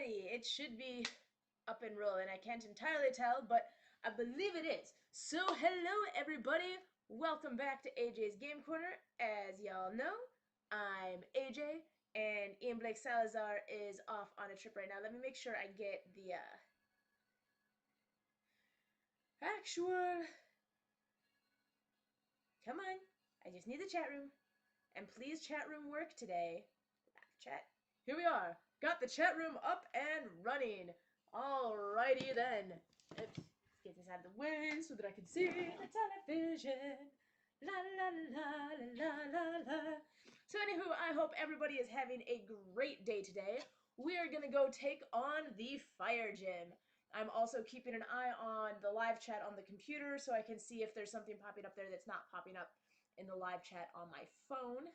Alrighty, it should be up and rolling. I can't entirely tell, but I believe it is. So hello everybody, welcome back to AJ's Game Corner. As y'all know, I'm AJ, and Ian Blake Salazar is off on a trip right now. Let me make sure I get the actual... Come on, I just need the chat room. And please chat room work today. Chat. Here we are. Got the chat room up and running. Alrighty then. Let's get this out of the way so that I can see the television. La la la la la la la. So anywho, I hope everybody is having a great day today. We are gonna go take on the fire gym. I'm also keeping an eye on the live chat on the computer so I can see if there's something popping up there that's not popping up in the live chat on my phone.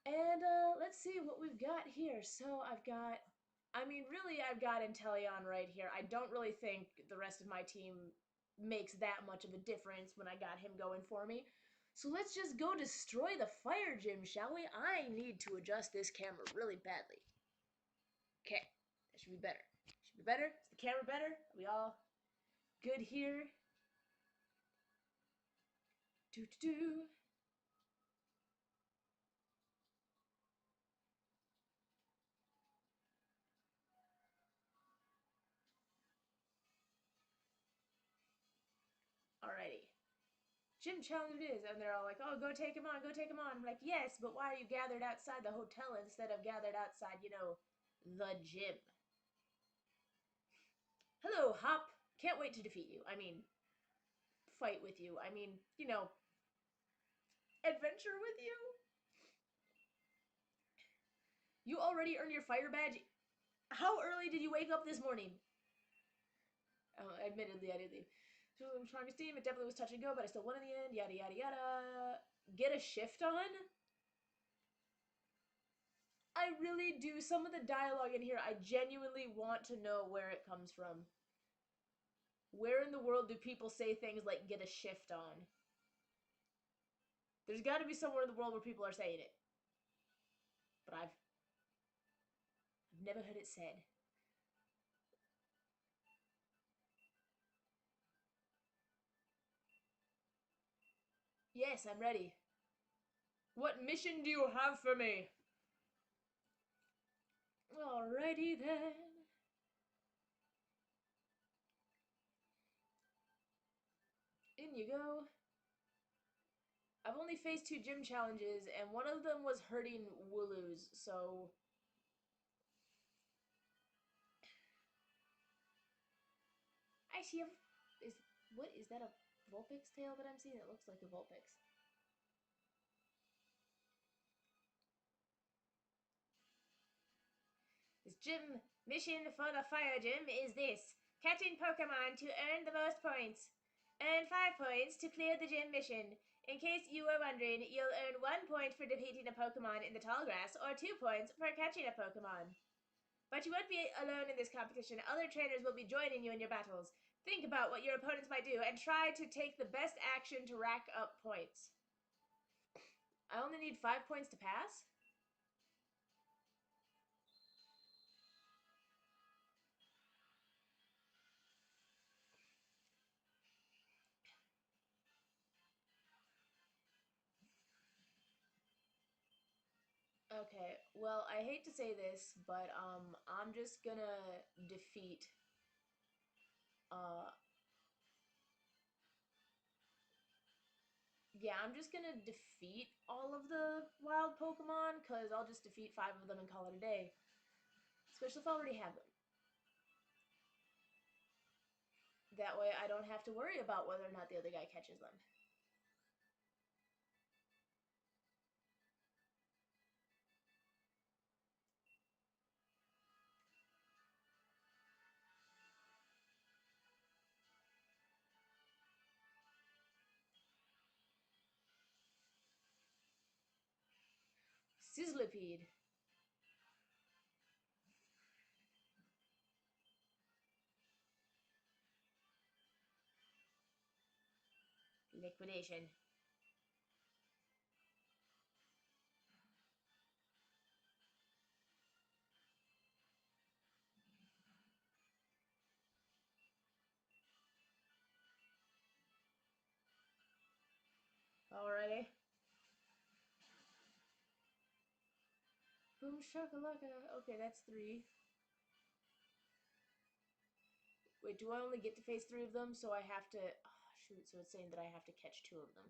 And let's see what we've got here. So I've got Inteleon right here. I don't really think the rest of my team makes that much of a difference when I got him going for me. So let's just go destroy the fire gym, shall we? I need to adjust this camera really badly. Okay, that should be better. Should be better? Is the camera better? Are we all good here? Do-do-do. Alrighty. Gym challenge it is. And they're all like, oh, go take him on, go take him on. I'm like, yes, but why are you gathered outside the hotel instead of gathered outside, you know, the gym? Hello, Hop. Can't wait to defeat you. I mean, fight with you. I mean, you know, adventure with you? You already earned your fire badge? How early did you wake up this morning? Oh, admittedly, I did leave. So, strongest team, it definitely was touch and go, but I still won in the end, yada, yada, yada. Get a shift on? I really do. Some of the dialogue in here, I genuinely want to know where it comes from. Where in the world do people say things like get a shift on? There's got to be somewhere in the world where people are saying it. But I've never heard it said. Yes, I'm ready. What mission do you have for me? Alrighty then. In you go. I've only faced 2 gym challenges, and one of them was hurting Wooloos, so... I see a... What, is that a Vulpix tail that I'm seeing? It looks like a Vulpix. This gym mission for the fire gym is this. Catching Pokemon to earn the most points. Earn 5 points to clear the gym mission. In case you were wondering, you'll earn 1 point for defeating a Pokemon in the tall grass, or 2 points for catching a Pokemon. But you won't be alone in this competition. Other trainers will be joining you in your battles. Think about what your opponents might do, and try to take the best action to rack up points. I only need 5 points to pass? Okay, well, I hate to say this, but I'm just gonna defeat yeah, I'm just gonna defeat all of the wild Pokemon, because I'll just defeat 5 of them and call it a day. Especially if I already have them. That way I don't have to worry about whether or not the other guy catches them. Sizzlipede. Liquidation. Boom shakalaka. Okay, that's 3. Wait, do I only get to face 3 of them? So I have to... Oh, shoot, so it's saying that I have to catch 2 of them.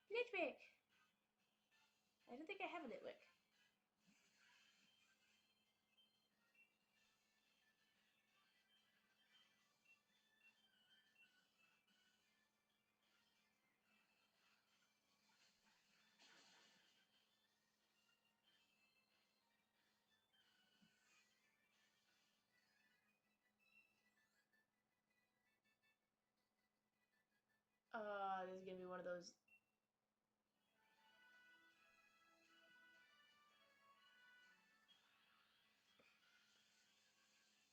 Litwick! I don't think I have a Litwick. This is gonna be one of those...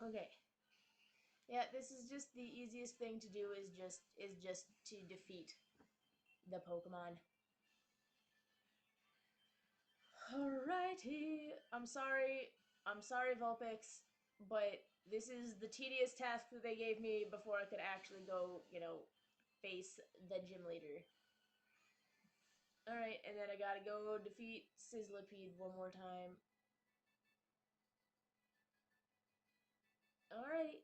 Okay. Yeah, this is just the easiest thing to do is just to defeat the Pokemon. Alrighty. I'm sorry, Vulpix, but this is the tedious task that they gave me before I could actually go, face the gym leader. Alright, and then I gotta go defeat Sizzlipede one more time. Alright.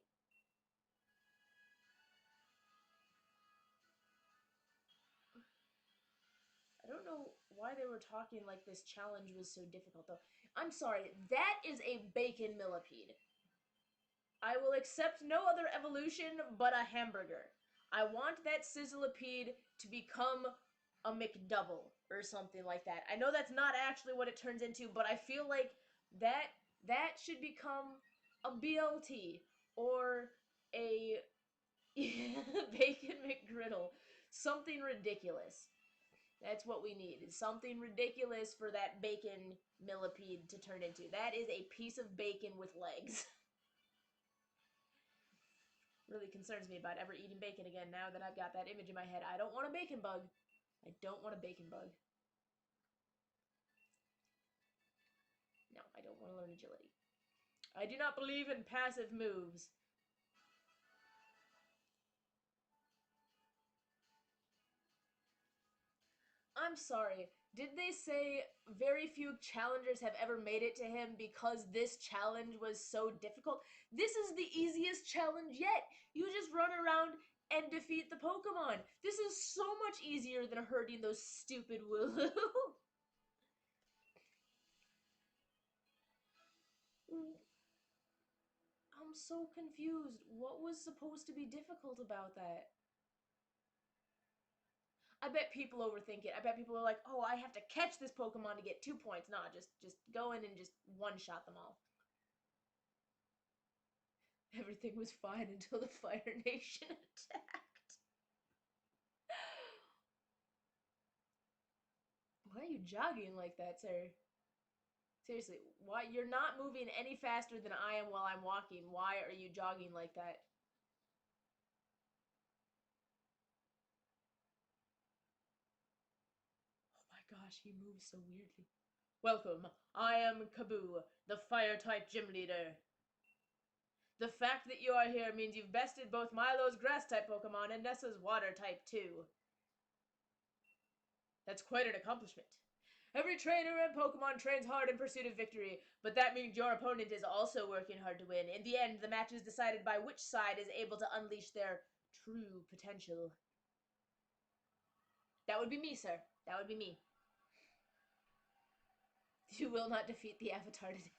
I don't know why they were talking like this challenge was so difficult, though. I'm sorry, that is a bacon millipede. I will accept no other evolution but a hamburger. I want that Sizzlipede to become a McDouble or something like that. I know that's not actually what it turns into, but I feel like that should become a BLT or a bacon McGriddle. Something ridiculous. That's what we need. Is something ridiculous for that bacon millipede to turn into. That is a piece of bacon with legs. Really concerns me about ever eating bacon again now that I've got that image in my head. I don't want a bacon bug. I don't want a bacon bug. No, I don't want to learn agility. I do not believe in passive moves. I'm sorry. Did they say very few challengers have ever made it to him because this challenge was so difficult? This is the easiest challenge yet. You just run around and defeat the Pokemon. This is so much easier than hurting those stupid Wooloo. I'm so confused. What was supposed to be difficult about that? I bet people overthink it. I bet people are like, oh, I have to catch this Pokemon to get 2 points. Nah, just go in and just one-shot them all. Everything was fine until the Fire Nation attacked. Why are you jogging like that, sir? Seriously, why? You're not moving any faster than I am while I'm walking. Why are you jogging like that? Oh my gosh, he moves so weirdly. Welcome, I am Kaboo, the Fire-type gym leader. The fact that you are here means you've bested both Milo's Grass-type Pokemon and Nessa's Water-type too. That's quite an accomplishment. Every trainer and Pokemon trains hard in pursuit of victory, but that means your opponent is also working hard to win. In the end, the match is decided by which side is able to unleash their true potential. That would be me, sir. That would be me. You will not defeat the Avatar today.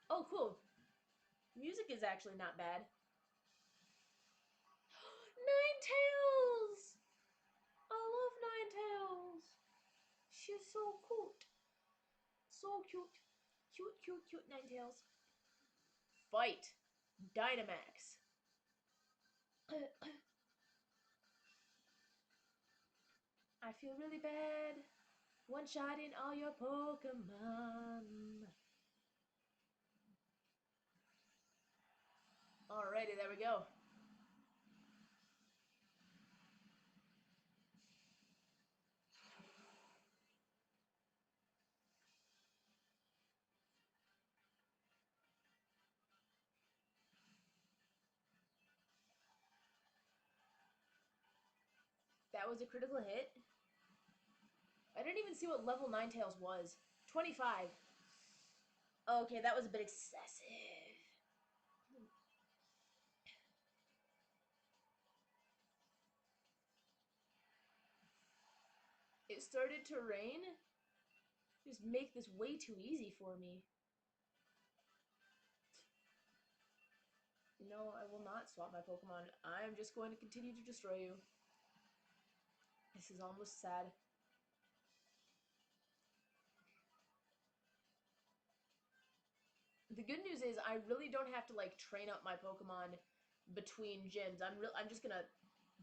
Oh, cool. Music is actually not bad. Ninetales! I love Ninetales. She's so cute. So cute. Cute, cute, cute Ninetales. Fight. Dynamax. I feel really bad. One-shotting all your Pokemon. Alrighty, there we go. was a critical hit. I didn't even see what level Ninetales was. 25. Okay, that was a bit excessive. It started to rain? Just make this way too easy for me. No, I will not swap my Pokemon. I am just going to continue to destroy you. This is almost sad. The good news is I really don't have to like train up my Pokemon between gyms. I'm just gonna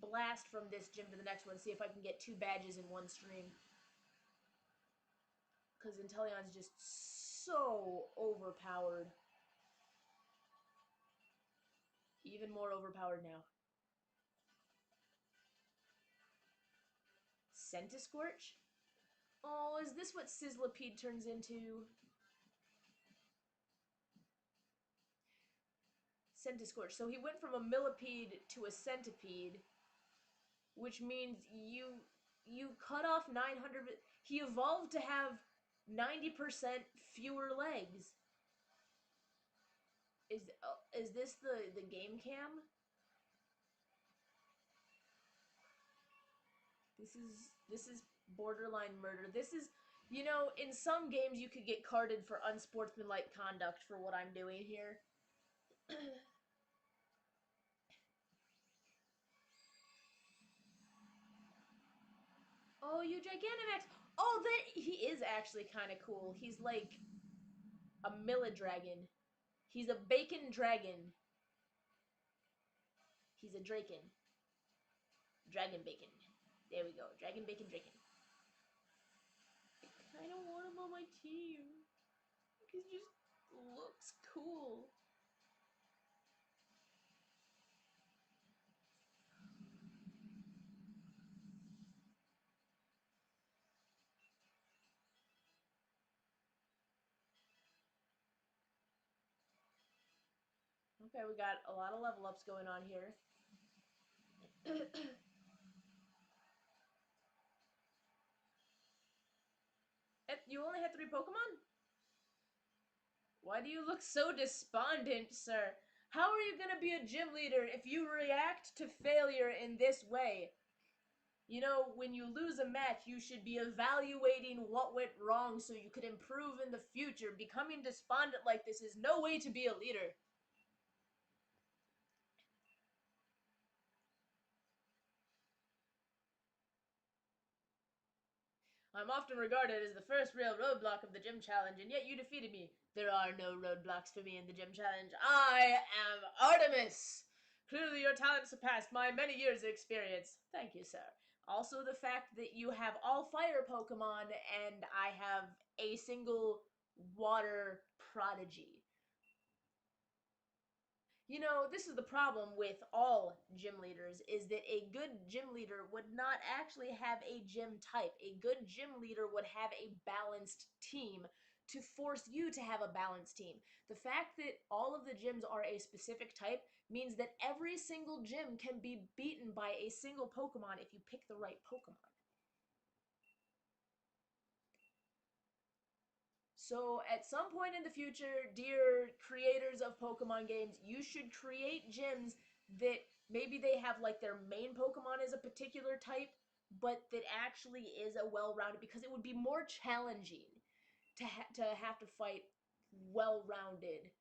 blast from this gym to the next one, see if I can get 2 badges in one stream. Because Inteleon's just so overpowered. Even more overpowered now. Centiskorch? Oh, is this what Sizzlipede turns into? Centiskorch. So he went from a millipede to a centipede, which means you cut off 900. He evolved to have 90% fewer legs. Is this the game cam? This is borderline murder. This is, you know, in some games you could get carded for unsportsmanlike conduct for what I'm doing here. Oh, you Gigantamax! Oh, that he is actually kind of cool. He's like a Millidragon. He's a bacon dragon. He's a Draken. Dragon bacon. There we go. Dragon bacon Draken. I kind of want him on my team. He just looks cool. Okay, we got a lot of level ups going on here. You only had 3 Pokemon? Why do you look so despondent, sir? How are you gonna be a gym leader if you react to failure in this way? You know, when you lose a match, you should be evaluating what went wrong so you could improve in the future. Becoming despondent like this is no way to be a leader. I'm often regarded as the first real roadblock of the gym challenge, and yet you defeated me. There are no roadblocks for me in the gym challenge. I am Artemis! Clearly your talent surpassed my many years of experience. Thank you, sir. Also the fact that you have all fire Pokemon, and I have a single water prodigy. You know, this is the problem with all gym leaders, is that a good gym leader would not actually have a gym type. A good gym leader would have a balanced team to force you to have a balanced team. The fact that all of the gyms are a specific type means that every single gym can be beaten by a single Pokemon if you pick the right Pokemon. So at some point in the future, dear creators of Pokemon games, you should create gyms that maybe they have like their main Pokemon is a particular type, but that actually is a well-rounded, because it would be more challenging to have to fight well-rounded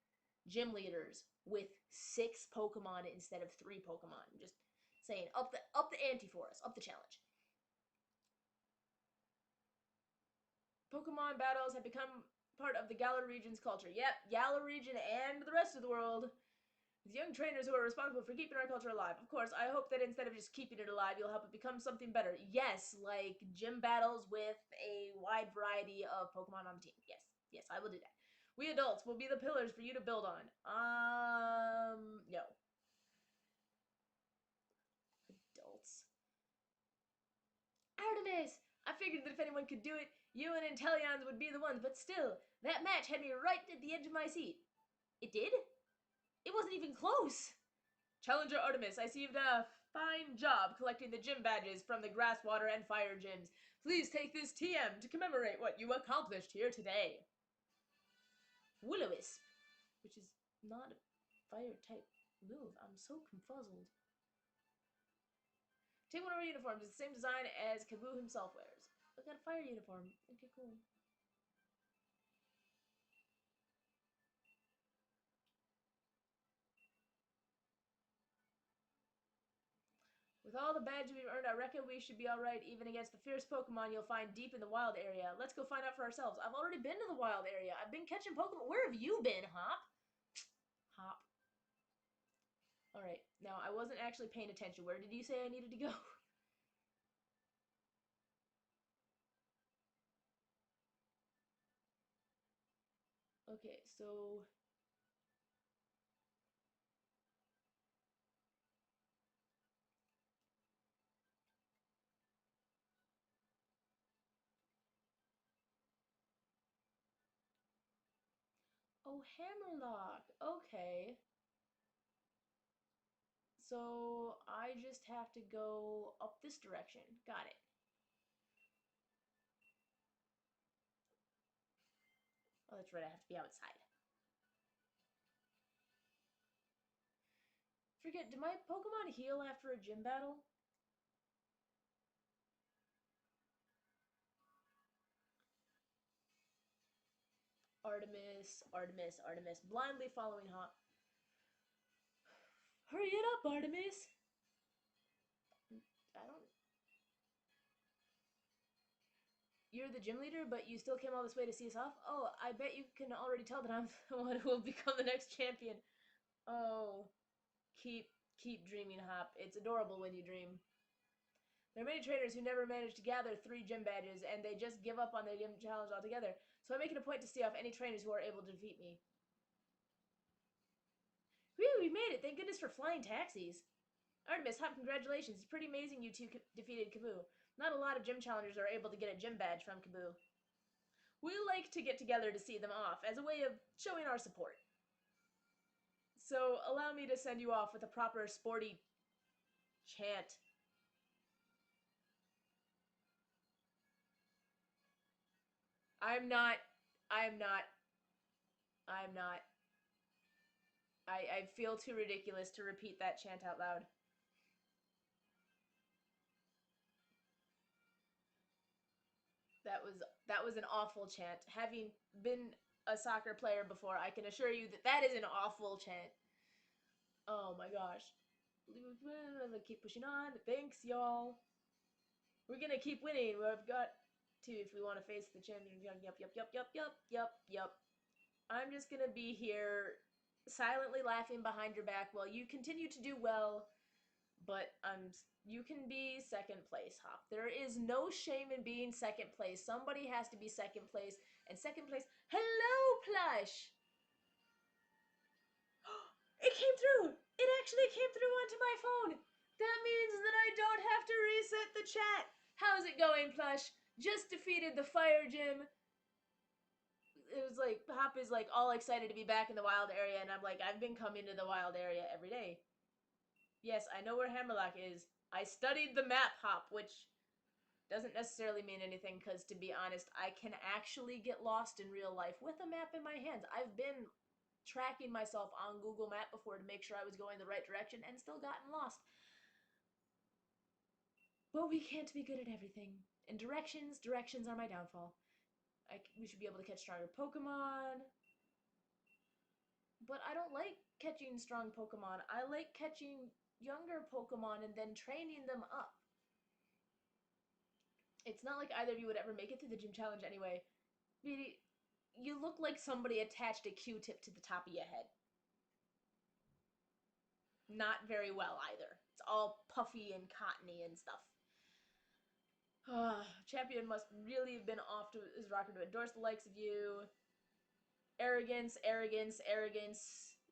gym leaders with 6 Pokemon instead of 3 Pokemon. Just saying, up the ante for us, up the challenge. Pokemon battles have become part of the Galar region's culture. Yep, Galar region and the rest of the world. With young trainers who are responsible for keeping our culture alive. Of course, I hope that instead of just keeping it alive, you'll help it become something better. Yes, like gym battles with a wide variety of Pokemon on the team. Yes, yes, I will do that. We adults will be the pillars for you to build on. No. Adults. Artemis! I figured that if anyone could do it, you and Inteleons would be the ones, but still, that match had me right at the edge of my seat. It did? It wasn't even close! Challenger Artemis, I see you've fine job collecting the gym badges from the grass, water, and fire gyms. Please take this TM to commemorate what you accomplished here today. Will-O-Wisp, which is not a fire type move. I'm so confuzzled. Take one of our uniforms. It's the same design as Kaboo himself wears. I got a fire uniform. Okay, cool. With all the badges we've earned, I reckon we should be alright even against the fierce Pokemon you'll find deep in the wild area. Let's go find out for ourselves. I've already been to the wild area. I've been catching Pokemon. Where have you been, Hop? Hop. Alright, now I wasn't actually paying attention. Where did you say I needed to go? Okay, so... Oh, Hammerlock. Okay. So I just have to go up this direction. Got it. Oh, that's right. I have to be outside. Forget, do my Pokemon heal after a gym battle? Artemis, Artemis, Artemis. Blindly following Hop. Hurry it up, Artemis! I don't... You're the gym leader, but you still came all this way to see us off? Oh, I bet you can already tell that I'm the one who will become the next champion. Oh, keep dreaming, Hop. It's adorable when you dream. There are many trainers who never manage to gather 3 gym badges, and they just give up on their gym challenge altogether. So I make it a point to see off any trainers who are able to defeat me. Whew, we made it! Thank goodness for flying taxis. Artemis, Hop, congratulations. It's pretty amazing you two defeated Kaboo. Not a lot of gym challengers are able to get a gym badge from Kaboo. We like to get together to see them off, as a way of showing our support. So allow me to send you off with a proper sporty chant. I'm not. I feel too ridiculous to repeat that chant out loud. That was an awful chant. Having been a soccer player before, I can assure you that that is an awful chant. Oh my gosh. Keep pushing on. Thanks, y'all. We're gonna keep winning. We've got to if we want to face the champion. Yep. I'm just gonna be here silently laughing behind your back while you continue to do well. But you can be second place, Hop. There is no shame in being second place. Somebody has to be second place. And second place... Hello, Plush! It came through! It actually came through onto my phone! That means that I don't have to reset the chat! How's it going, Plush? Just defeated the fire gym. It was like, Hop is like all excited to be back in the wild area, and I'm like, I've been coming to the wild area every day. Yes, I know where Hammerlock is. I studied the map, Hop, which doesn't necessarily mean anything, because to be honest, I can actually get lost in real life with a map in my hands. I've been tracking myself on Google Map before to make sure I was going the right direction and still gotten lost. But we can't be good at everything. And directions are my downfall. We should be able to catch stronger Pokemon. But I don't like catching strong Pokemon. I like catching younger Pokemon and then training them up. It's not like either of you would ever make it through the gym challenge anyway. Really, you look like somebody attached a Q-tip to the top of your head. Not very well either. It's all puffy and cottony and stuff. Champion must really have been off to his rocker to endorse the likes of you. Arrogance,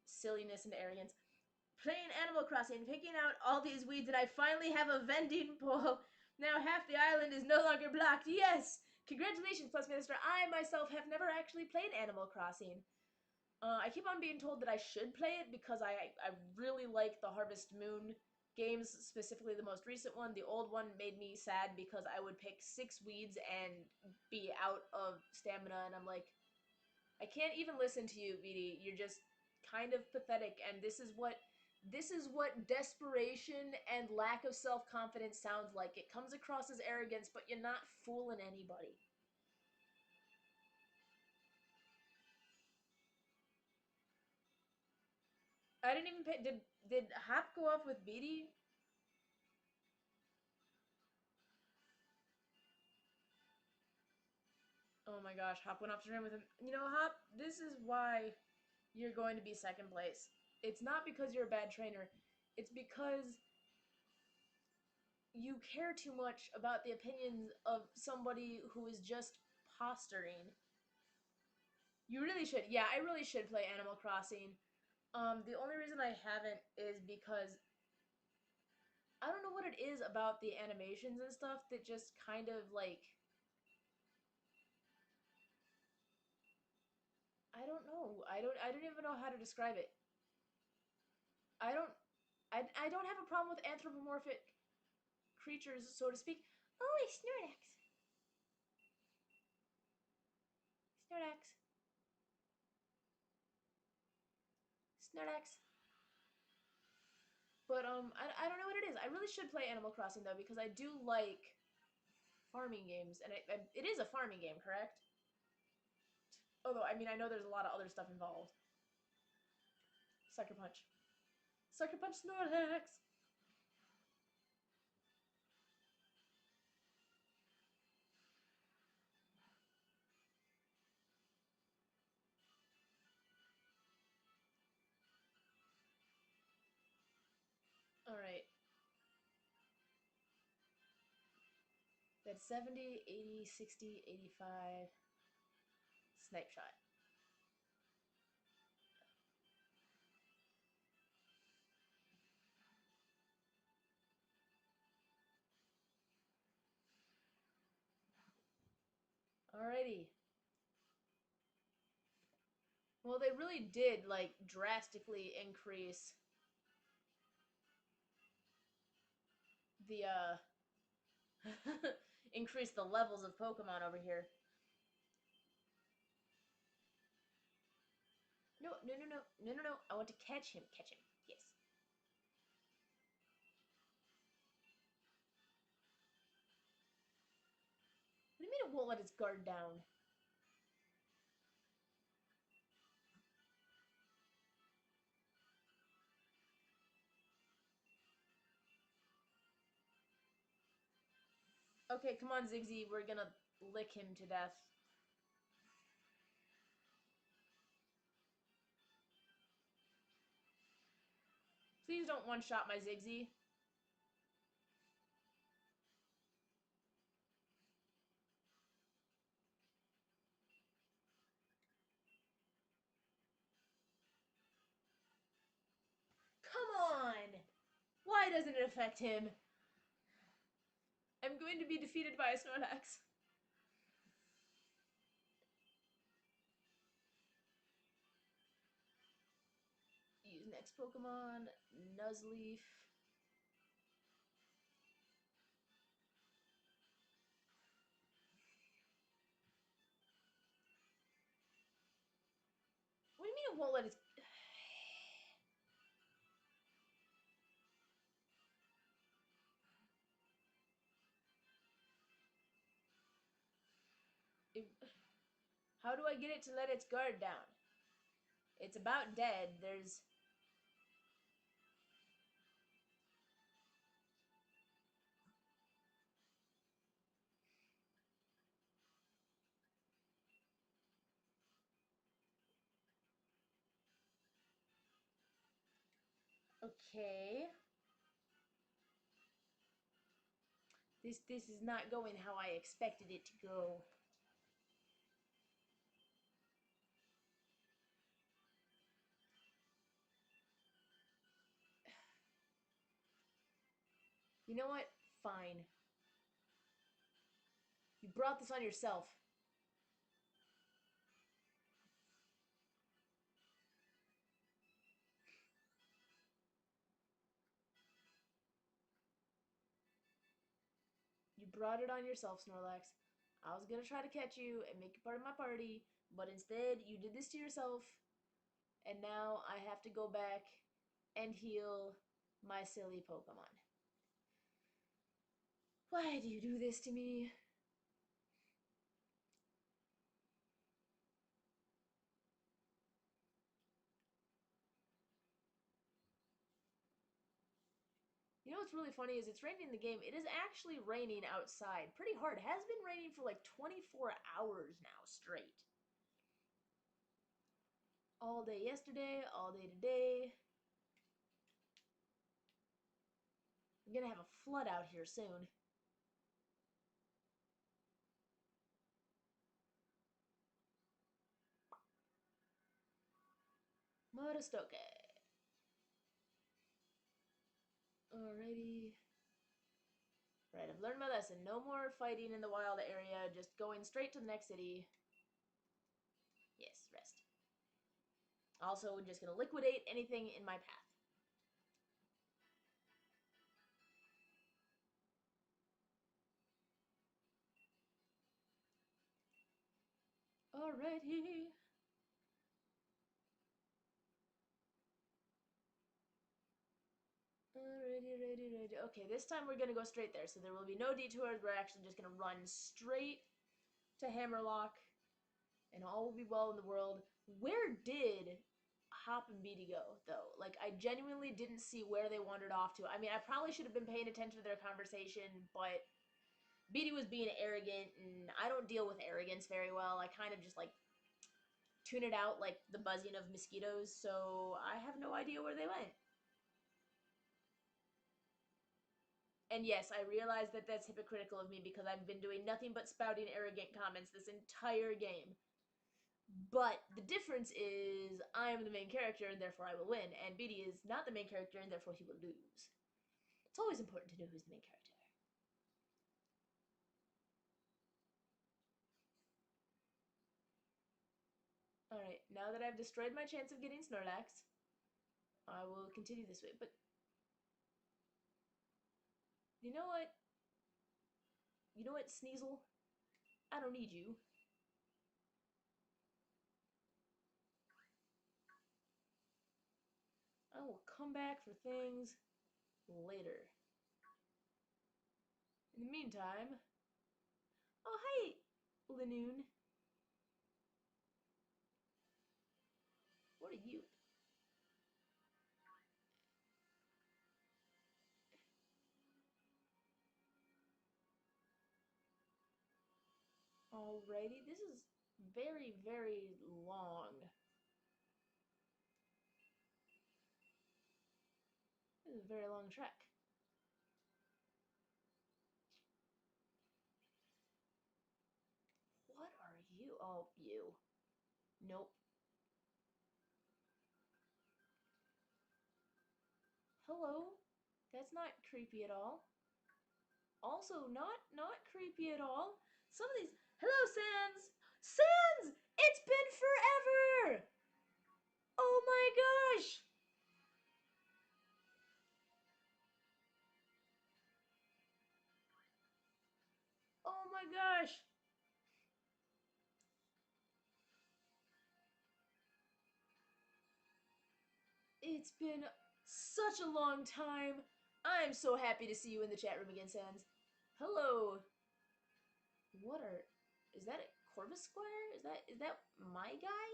silliness, and arrogance. Playing Animal Crossing, picking out all these weeds, and I finally have a vending pole. Now half the island is no longer blocked. Yes! Congratulations, Plus Minister. I myself have never actually played Animal Crossing. I keep on being told that I should play it because I really like the Harvest Moon games, specifically the most recent one. The old one made me sad because I would pick 6 weeds and be out of stamina, and I'm like, I can't even listen to you, BD. You're just kind of pathetic, and this is what desperation and lack of self-confidence sounds like. It comes across as arrogance, but you're not fooling anybody. I didn't even pay. Did Hop go off with BD? Oh my gosh, Hop went off to train with him. You know, Hop, this is why you're going to be second place. It's not because you're a bad trainer. It's because you care too much about the opinions of somebody who is just posturing. You really should. Yeah, I really should play Animal Crossing. The only reason I haven't is because I don't know what it is about the animations and stuff that just kind of like I don't know. I don't even know how to describe it. I don't I don't have a problem with anthropomorphic creatures, so to speak. Oh, a Snorlax. Snorlax. Snorlax. But I don't know what it is. I really should play Animal Crossing though because I do like farming games, and it is a farming game, correct? Although I mean I know there's a lot of other stuff involved. Sucker Punch. Sucker Punch Snorlax. All right. That's 70, 80, 60, 85. Snipe shot. Alrighty. Well, they really did, like, drastically increase the, increase the levels of Pokemon over here. No, no, no, no, no, no, no. I want to catch him. Catch him. Yes. What do you mean it won't let its guard down? Okay, come on, Ziggy. We're gonna lick him to death. Please don't one-shot my Ziggy. Come on! Why doesn't it affect him? I'm going to be defeated by a Snorlax. Use next Pokemon, Nuzleaf. What do you mean it won't let its... How do I get it to let its guard down? It's about dead. There's... Okay. This is not going how I expected it to go. You know what? Fine. You brought this on yourself. brought it on yourself, Snorlax. I was gonna try to catch you and make you part of my party, but instead you did this to yourself, and now I have to go back and heal my silly Pokemon. Why do you do this to me? You know what's really funny is it's raining in the game. It is actually raining outside pretty hard. It has been raining for like 24 hours now straight. All day yesterday, all day today. I'm gonna have a flood out here soon. Morostoke. Alrighty. Right, I've learned my lesson. No more fighting in the wild area, just going straight to the next city. Yes, rest. Also, just gonna liquidate anything in my path. Alrighty. Alrighty. Okay, this time we're gonna go straight there, so there will be no detours. We're actually just gonna run straight to Hammerlock, and all will be well in the world. Where did Hop and Beatty go, though? Like, I genuinely didn't see where they wandered off to. I mean, I probably should have been paying attention to their conversation, but Beatty was being arrogant, and I don't deal with arrogance very well. I kind of just, like, tune it out like the buzzing of mosquitoes, so I have no idea where they went. And yes, I realize that that's hypocritical of me because I've been doing nothing but spouting arrogant comments this entire game. But the difference is I am the main character and therefore I will win, and Beatty is not the main character and therefore he will lose. It's always important to know who's the main character. Alright, now that I've destroyed my chance of getting Snorlax, I will continue this way. But you know what? You know what, Sneasel? I don't need you. I will come back for things later. In the meantime... Oh, hi, Lanoon. What are you? Alrighty, this is very, very long. This is a very long trek. What are you? Oh, you. Nope. Hello? That's not creepy at all. Also, not creepy at all. Some of these... Hello, Sans! Sans! It's been forever! Oh my gosh! Oh my gosh! It's been such a long time. I'm so happy to see you in the chat room again, Sans. Hello. What are... Is that a Corvus Squire? Is that my guy?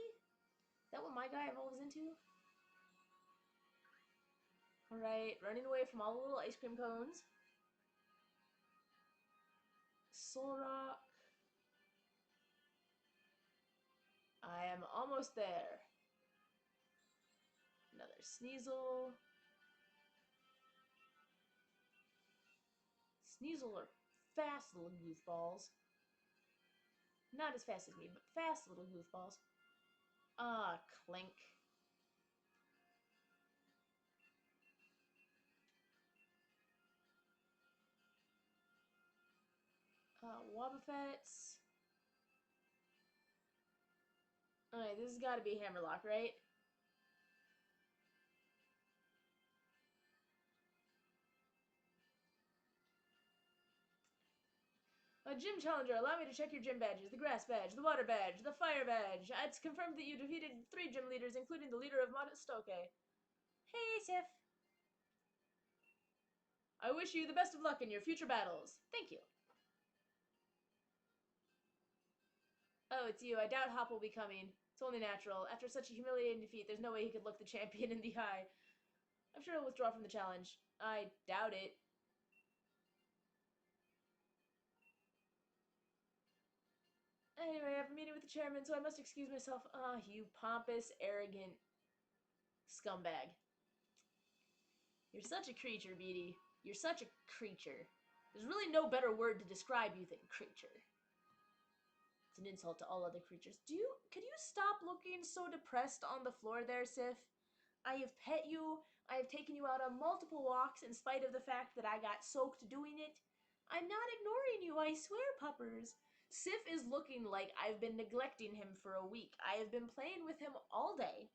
Is that what my guy evolves into? Alright, running away from all the little ice cream cones. Solrock. I am almost there. Another Sneasel. Sneasel are fast little goofballs. Not as fast as me, but fast little goofballs. Ah, Clink. Wobbuffets. Alright, this has got to be Hammerlock, right? Gym Challenger, allow me to check your gym badges. The grass badge, the water badge, the fire badge. It's confirmed that you defeated 3 gym leaders, including the leader of Monostoke. Hey, Sif. I wish you the best of luck in your future battles. Thank you. Oh, it's you. I doubt Hop will be coming. It's only natural. After such a humiliating defeat, there's no way he could look the champion in the eye. I'm sure he'll withdraw from the challenge. I doubt it. Anyway, I have a meeting with the chairman, so I must excuse myself. Ah, you pompous, arrogant scumbag. You're such a creature, Beatty. You're such a creature. There's really no better word to describe you than creature. It's an insult to all other creatures. Could you stop looking so depressed on the floor there, Sif? I have pet you. I have taken you out on multiple walks in spite of the fact that I got soaked doing it. I'm not ignoring you, I swear, puppers. Sif is looking like I've been neglecting him for a week. I have been playing with him all day.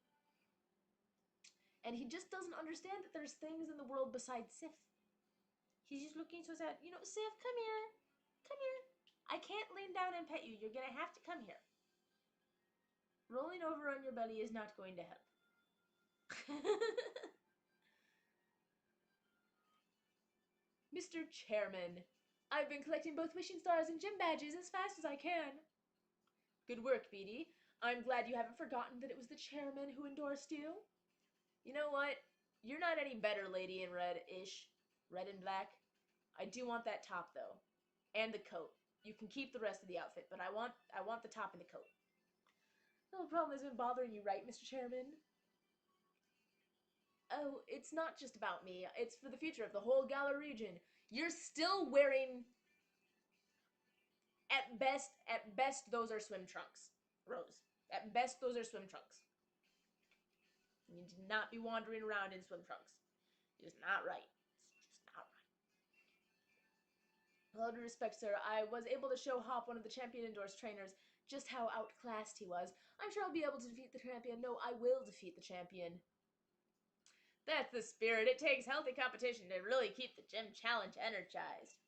And he just doesn't understand that there's things in the world besides Sif. He's just looking so sad. You know, Sif, come here. Come here. I can't lean down and pet you. You're going to have to come here. Rolling over on your belly is not going to help. Mr. Chairman, I've been collecting both wishing stars and gym badges as fast as I can. Good work, Beatty. I'm glad you haven't forgotten that it was the chairman who endorsed you. You know what? You're not any better, lady in red-ish. Red and black. I do want that top, though. And the coat. You can keep the rest of the outfit, but I want the top and the coat. No problem has been bothering you, right, Mr. Chairman? Oh, it's not just about me. It's for the future of the whole Galar region. You're still wearing... At best, those are swim trunks, Rose. At best, those are swim trunks. You need to not be wandering around in swim trunks. It's not right. It's just not right. With all due respect, sir, I was able to show Hop, one of the champion-endorsed trainers, just how outclassed he was. I'm sure I'll be able to defeat the champion. No, I will defeat the champion. That's the spirit. It takes healthy competition to really keep the gym challenge energized.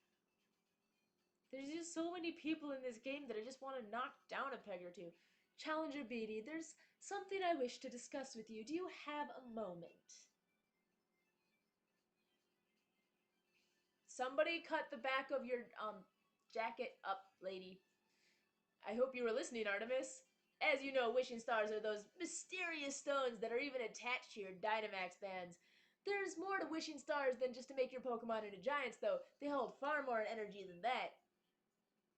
There's just so many people in this game that I just want to knock down a peg or two. Challenger Beatty, there's something I wish to discuss with you. Do you have a moment? Somebody cut the back of your jacket up, lady. I hope you were listening, Artemis. As you know, wishing stars are those mysterious stones that are even attached to your Dynamax bands. There's more to wishing stars than just to make your Pokemon into giants, though. They hold far more energy than that.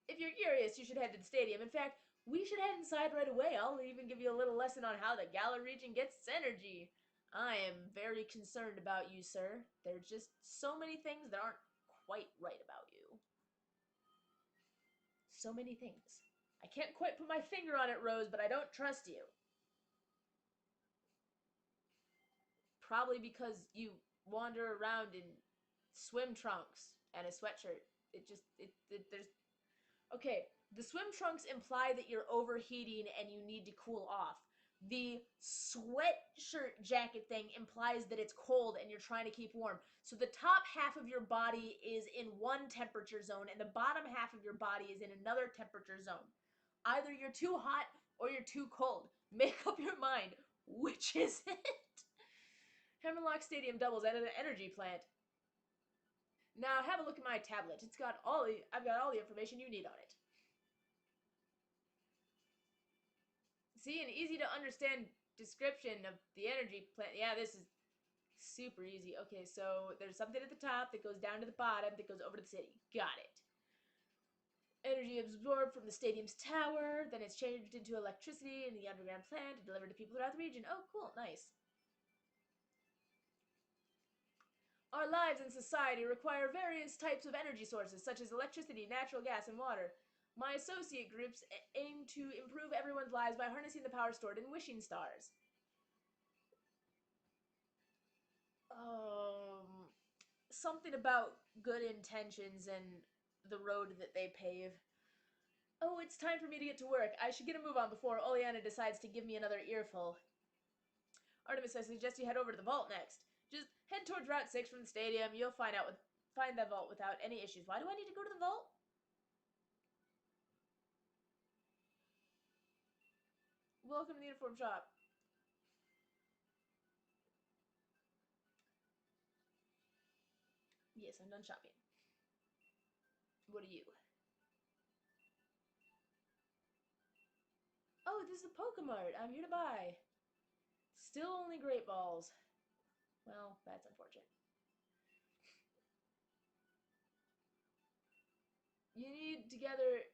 If you're curious, you should head to the stadium. In fact, we should head inside right away. I'll even give you a little lesson on how the Galar region gets its energy. I am very concerned about you, sir. There's just so many things that aren't quite right about you. So many things. I can't quite put my finger on it, Rose, but I don't trust you. Probably because you wander around in swim trunks and a sweatshirt. There's... Okay, the swim trunks imply that you're overheating and you need to cool off. The sweatshirt jacket thing implies that it's cold and you're trying to keep warm. So the top half of your body is in one temperature zone and the bottom half of your body is in another temperature zone. Either you're too hot or you're too cold. Make up your mind. Which is it? Hammerlock Stadium doubles as an energy plant. Now have a look at my tablet. I've got all the information you need on it. See, an easy to understand description of the energy plant. Yeah, this is super easy. Okay, so there's something at the top that goes down to the bottom that goes over to the city. Got it. Energy absorbed from the stadium's tower, then it's changed into electricity in the underground plant and delivered to people throughout the region. Oh, cool, nice. Our lives in society require various types of energy sources, such as electricity, natural gas, and water. My associate groups aim to improve everyone's lives by harnessing the power stored in wishing stars. Something about good intentions and the road that they pave. Oh, it's time for me to get to work. I should get a move on before Oleana decides to give me another earful. Artemis, I suggest you head over to the vault next. Just head towards Route 6 from the stadium. You'll find the vault without any issues. Why do I need to go to the vault? Welcome to the uniform shop. Yes, I'm done shopping. What are you? Oh, this is a Pokemart. I'm here to buy. Still only Great Balls. Well, that's unfortunate. You need to gather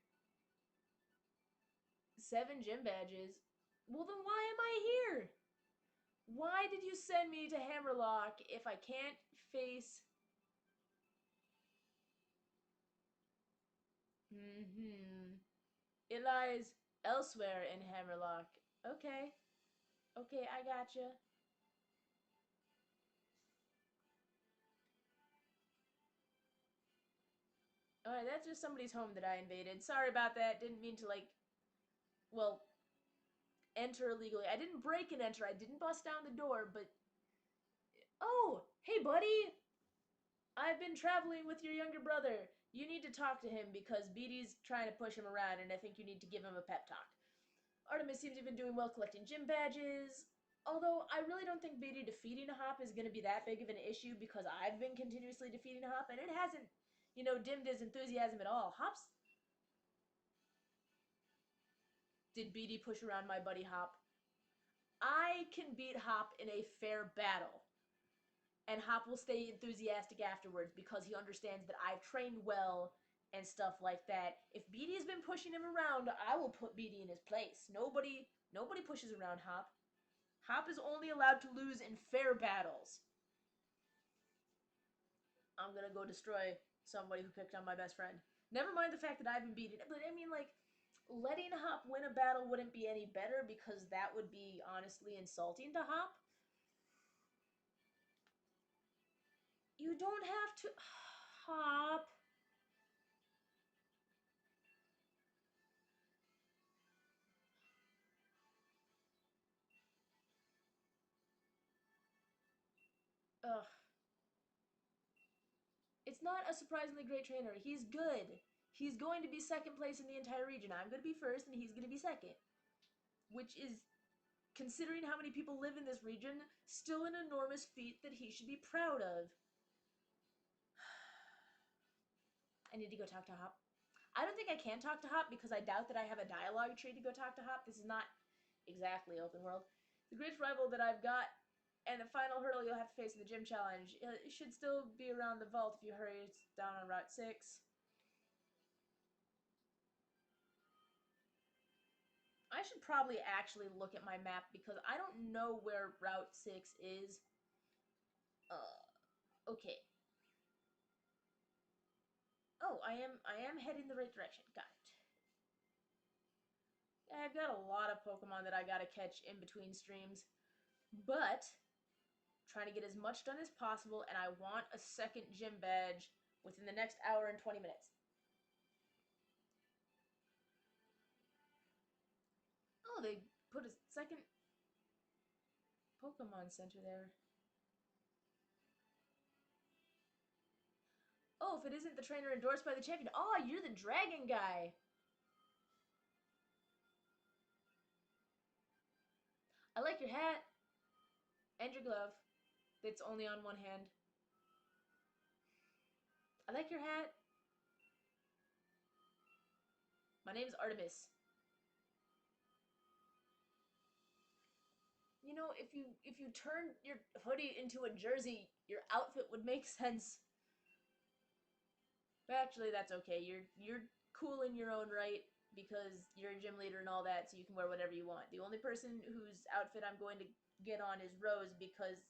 7 gym badges. Well, then why am I here? Why did you send me to Hammerlock if I can't face... It lies elsewhere in Hammerlock. Okay. Okay, I gotcha. Alright, that's just somebody's home that I invaded. Sorry about that. Didn't mean to, like... Well, enter illegally. I didn't break and enter. I didn't bust down the door, but... Oh! Hey, buddy! I've been traveling with your younger brother. You need to talk to him because Beatty's trying to push him around, and I think you need to give him a pep talk. Artemis seems to have been doing well collecting gym badges. Although, I really don't think Beatty defeating a Hop is going to be that big of an issue because I've been continuously defeating a Hop, and it hasn't, dimmed his enthusiasm at all. Hop's... Did Beatty push around my buddy Hop? I can beat Hop in a fair battle. And Hop will stay enthusiastic afterwards because he understands that I've trained well and stuff like that. If Beatty has been pushing him around, I will put Beatty in his place. Nobody pushes around Hop. Hop is only allowed to lose in fair battles. I'm gonna go destroy somebody who picked on my best friend. Never mind the fact that I've been beaten, but I mean, like, letting Hop win a battle wouldn't be any better because that would be honestly insulting to Hop. You don't have to... Hop. Ugh. It's not a surprisingly great trainer. He's good. He's going to be second place in the entire region. I'm going to be first, and he's going to be second. Which is, considering how many people live in this region, still an enormous feat that he should be proud of. I need to go talk to Hop. I don't think I can talk to Hop because I doubt that I have a dialogue tree to go talk to Hop. This is not exactly open world. The greatest rival that I've got, and the final hurdle you'll have to face in the gym challenge. It should still be around the vault if you hurry. It's down on Route 6. I should probably actually look at my map because I don't know where Route 6 is. Okay. Oh, I am heading the right direction. Got it. I've got a lot of Pokemon that I gotta catch in between streams, but trying to get as much done as possible, and I want a second gym badge within the next hour and 20 minutes. Oh, they put a second Pokemon Center there. Oh, if it isn't the trainer endorsed by the champion. Oh, you're the dragon guy. I like your hat. And your glove. That's only on one hand. I like your hat. My name's Artemis. You know, if you turn your hoodie into a jersey, your outfit would make sense. But actually, that's okay. You're cool in your own right because you're a gym leader and all that, so you can wear whatever you want. The only person whose outfit I'm going to get on is Rose because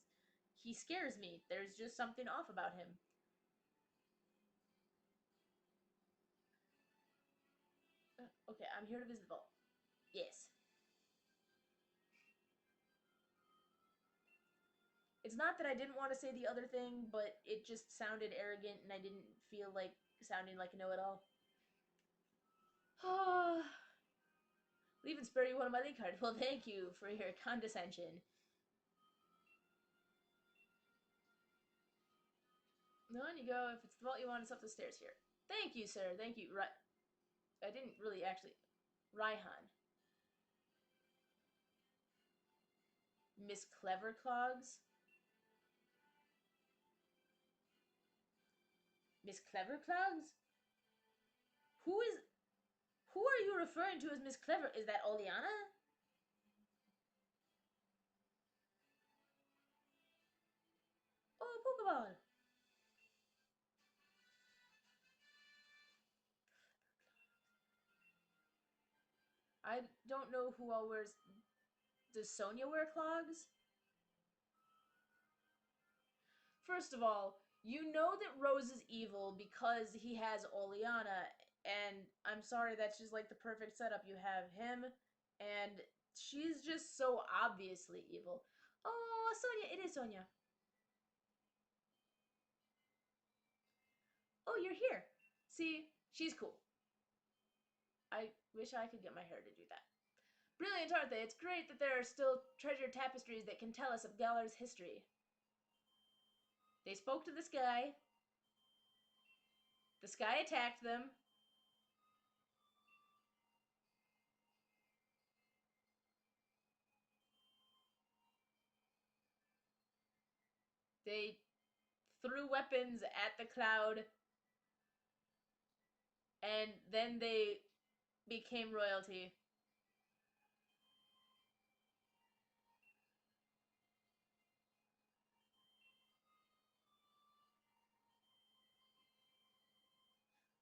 he scares me. There's just something off about him. Okay, I'm here to visit the vault. Yes. It's not that I didn't want to say the other thing, but it just sounded arrogant and I didn't feel like sounding like a know-it-all. Leave and spare you one of my league cards. Well, thank you for your condescension. No, on you go. If it's the vault you want, it's up the stairs here. Thank you, sir. Thank you. I didn't really actually... Raihan. Miss Clever Clogs? Miss Clever Clogs? Who are you referring to as Miss Clever? Is that Oleana? Oh, Pokeball. I don't know who all wears. Does Sonia wear clogs? First of all, you know that Rose is evil because he has Oleana, and I'm sorry, that's just like the perfect setup. You have him, and she's just so obviously evil. Oh, Sonia, it is Sonia. Oh, you're here. See, she's cool. I wish I could get my hair to do that. Brilliant, aren't they? It's great that there are still treasured tapestries that can tell us of Galar's history. They spoke to the sky. The sky attacked them. They threw weapons at the cloud. And then they became royalty.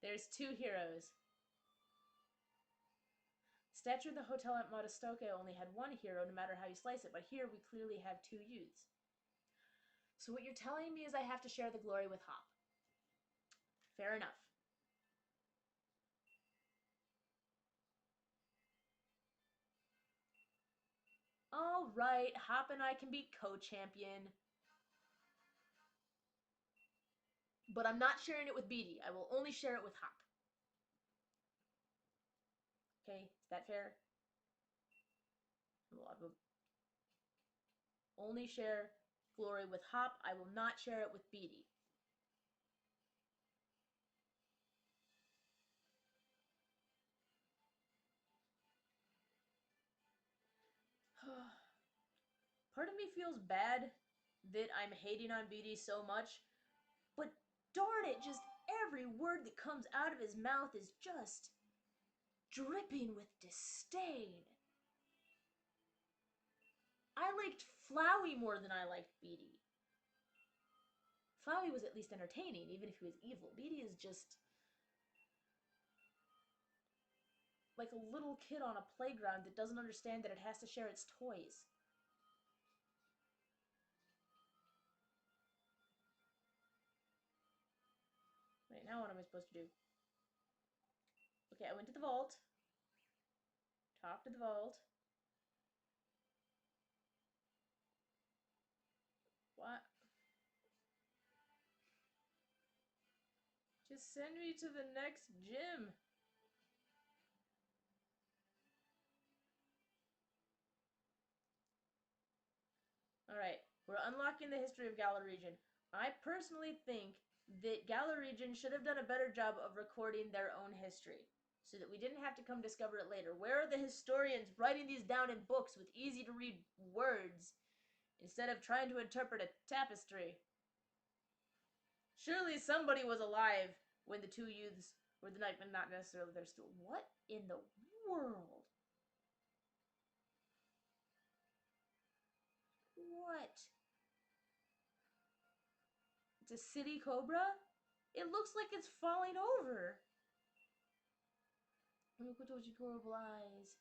There's two heroes. Statue of the Hotel at Modestoke only had one hero, no matter how you slice it, but here we clearly have two youths. So what you're telling me is I have to share the glory with Hop. Fair enough. Alright, Hop and I can be co-champion. But I'm not sharing it with Beatty. I will only share it with Hop. Okay, is that fair? Well, I will only share glory with Hop. I will not share it with Beatty. Part of me feels bad that I'm hating on Beatty so much, but darn it, just every word that comes out of his mouth is just dripping with disdain. I liked Flowey more than I liked Beatty. Flowey was at least entertaining, even if he was evil. Beatty is just like a little kid on a playground that doesn't understand that it has to share its toys. Wait, now what am I supposed to do? Okay, I went to the vault. Talked to the vault. What? Just send me to the next gym. Alright, we're unlocking the history of Galar Region. I personally think that Galar Region should have done a better job of recording their own history, so that we didn't have to come discover it later. Where are the historians writing these down in books with easy-to-read words, instead of trying to interpret a tapestry? Surely somebody was alive when the two youths were the night, but not necessarily their stool. What in the world? What? It's a city cobra? It looks like it's falling over. Look at those adorable eyes.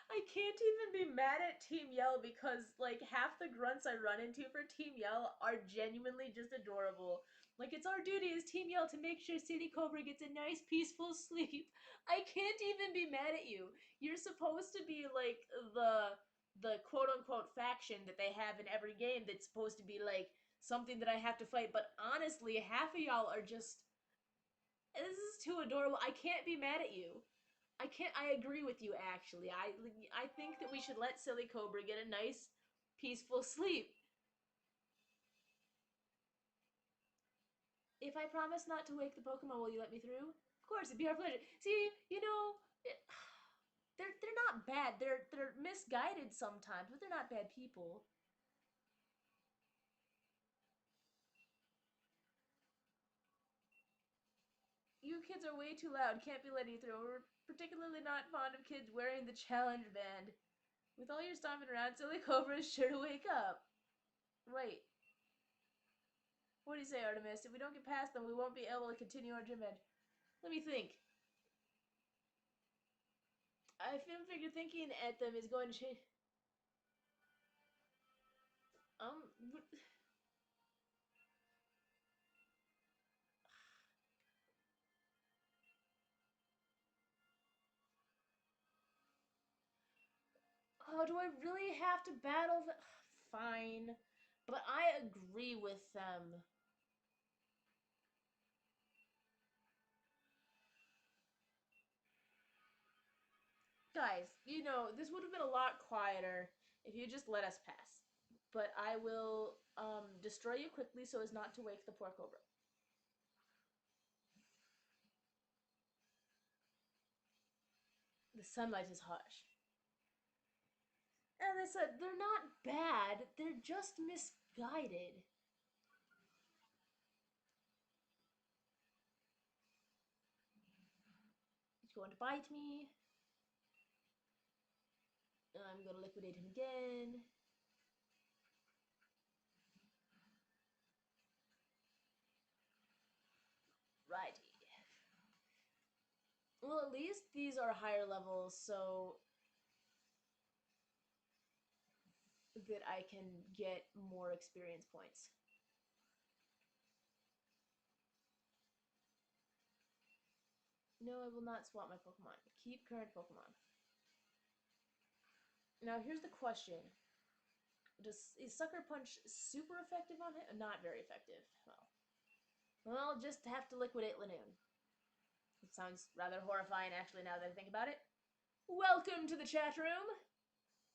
I can't even be mad at Team Yell because, like, half the grunts I run into for Team Yell are genuinely just adorable. Like, it's our duty as Team Yell to make sure City Cobra gets a nice, peaceful sleep. I can't even be mad at you. You're supposed to be, like, the quote-unquote faction that they have in every game that's supposed to be, like, something that I have to fight. But honestly, half of y'all are just... This is too adorable. I can't be mad at you. I agree with you, actually. I think that we should let Silly Cobra get a nice, peaceful sleep. If I promise not to wake the Pokemon, will you let me through? Of course, it'd be our pleasure. See, you know, they're not bad. They're misguided sometimes, but they're not bad people. You kids are way too loud. Can't be letting you through. We're particularly not fond of kids wearing the challenge band. With all your stomping around, Silly Cobra is sure to wake up. Right. What do you say, Artemis? If we don't get past them, we won't be able to continue our gym edge. Let me think. I figure thinking at them is going to change. Um. Oh, do I really have to battle them? Fine. But I agree with them. Guys, you know, this would have been a lot quieter if you just let us pass. But I will destroy you quickly so as not to wake the poor Cobra. The sunlight is harsh. And I said, they're not bad, they're just misguided. He's going to bite me. I'm going to liquidate him again. Righty. Well, at least these are higher levels, so that I can get more experience points. No, I will not swap my Pokemon. Keep current Pokemon. Now, here's the question. Is Sucker Punch super effective on him? Not very effective. Well, I'll just have to liquidate Lanoon. It sounds rather horrifying, actually, now that I think about it. Welcome to the chat room.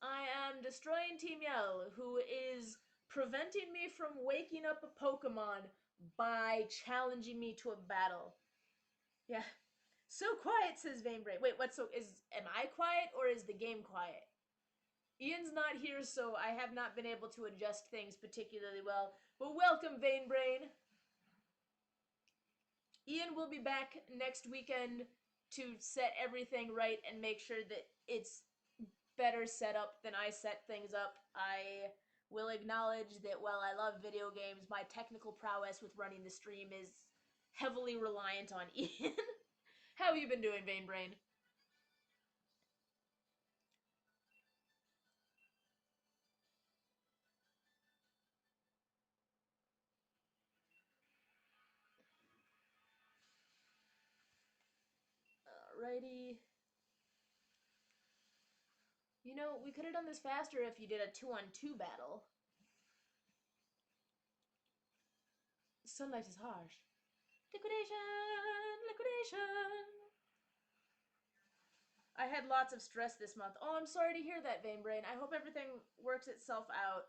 I am destroying Team Yell, who is preventing me from waking up a Pokemon by challenging me to a battle. Yeah. So quiet, says Vainbrain. Wait, what? Am I quiet or is the game quiet? Ian's not here, so I have not been able to adjust things particularly well. But welcome, Vainbrain. Ian will be back next weekend to set everything right and make sure that it's better set up than I set things up. I will acknowledge that while I love video games, my technical prowess with running the stream is heavily reliant on Ian. How have you been doing, Vainbrain? Alrighty. You know, we could have done this faster if you did a 2-on-2 battle. Sunlight is harsh. Liquidation! Liquidation! I had lots of stress this month. Oh, I'm sorry to hear that, Vainbrain. I hope everything works itself out.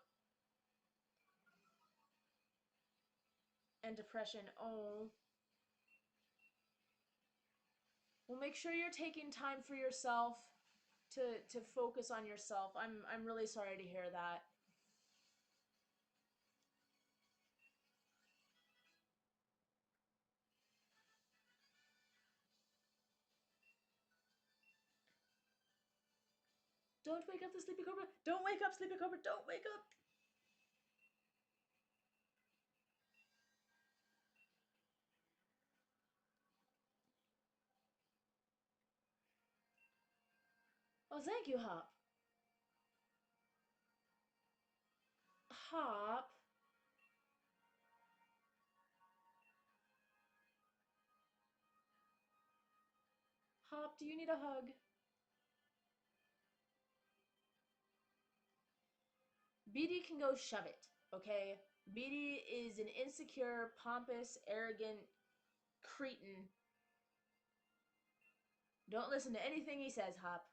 And depression. Oh. Well, make sure you're taking time for yourself to focus on yourself. I'm really sorry to hear that. Don't wake up the Sleepy Cobra. Don't wake up, Sleepy Cobra. Don't wake up. Oh, thank you, Hop. Hop. Hop, do you need a hug? BD can go shove it, okay? BD is an insecure, pompous, arrogant cretin. Don't listen to anything he says, Hop.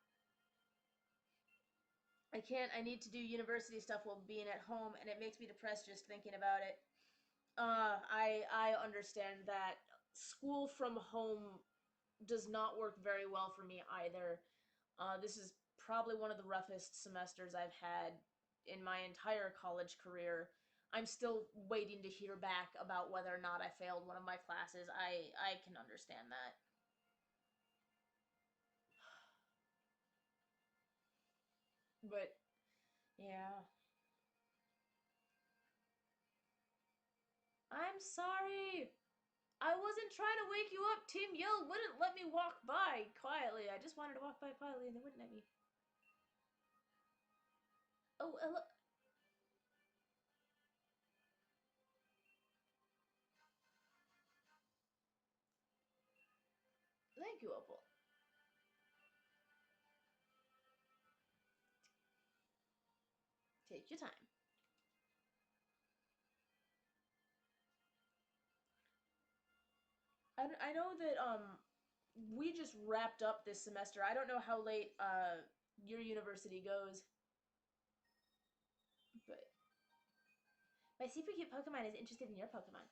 I need to do university stuff while being at home, and it makes me depressed just thinking about it. I understand that. School from home does not work very well for me either. This is probably one of the roughest semesters I've had in my entire college career. I'm still waiting to hear back about whether or not I failed one of my classes. I can understand that. But yeah. I'm sorry. I wasn't trying to wake you up. Team Yell wouldn't let me walk by quietly. I just wanted to walk by quietly and they wouldn't let me. Oh, thank you, Opal. Take your time. I know that we just wrapped up this semester. I don't know how late your university goes, but my super cute Pokemon is interested in your Pokemon.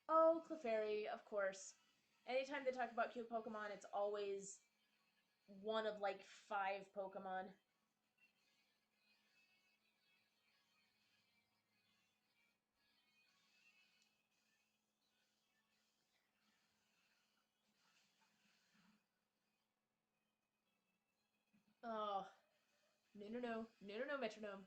Oh, Clefairy, of course. Anytime they talk about cute Pokemon, it's always one of like 5 Pokemon. Oh, no, no, no, no, no, no, Metronome.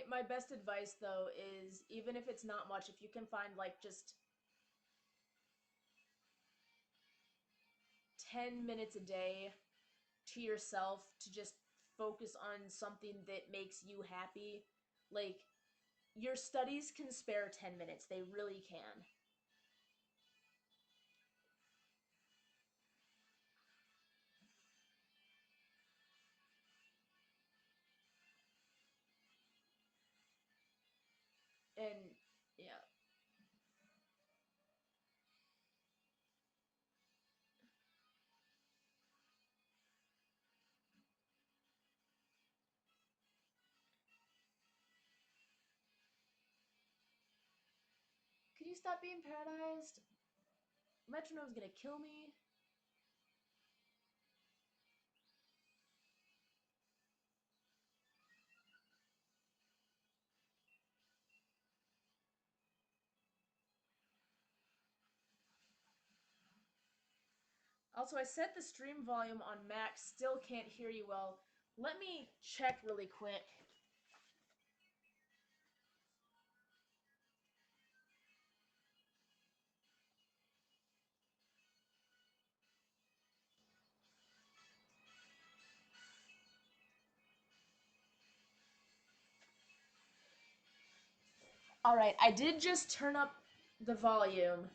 My best advice though is even if it's not much, if you can find like just 10 minutes a day to yourself to just focus on something that makes you happy, like your studies can spare 10 minutes. They really can. And yeah. Could you stop being paralyzed? Metronome's gonna kill me. Also, I set the stream volume on max, still can't hear you well. Let me check really quick. Alright, I did just turn up the volume,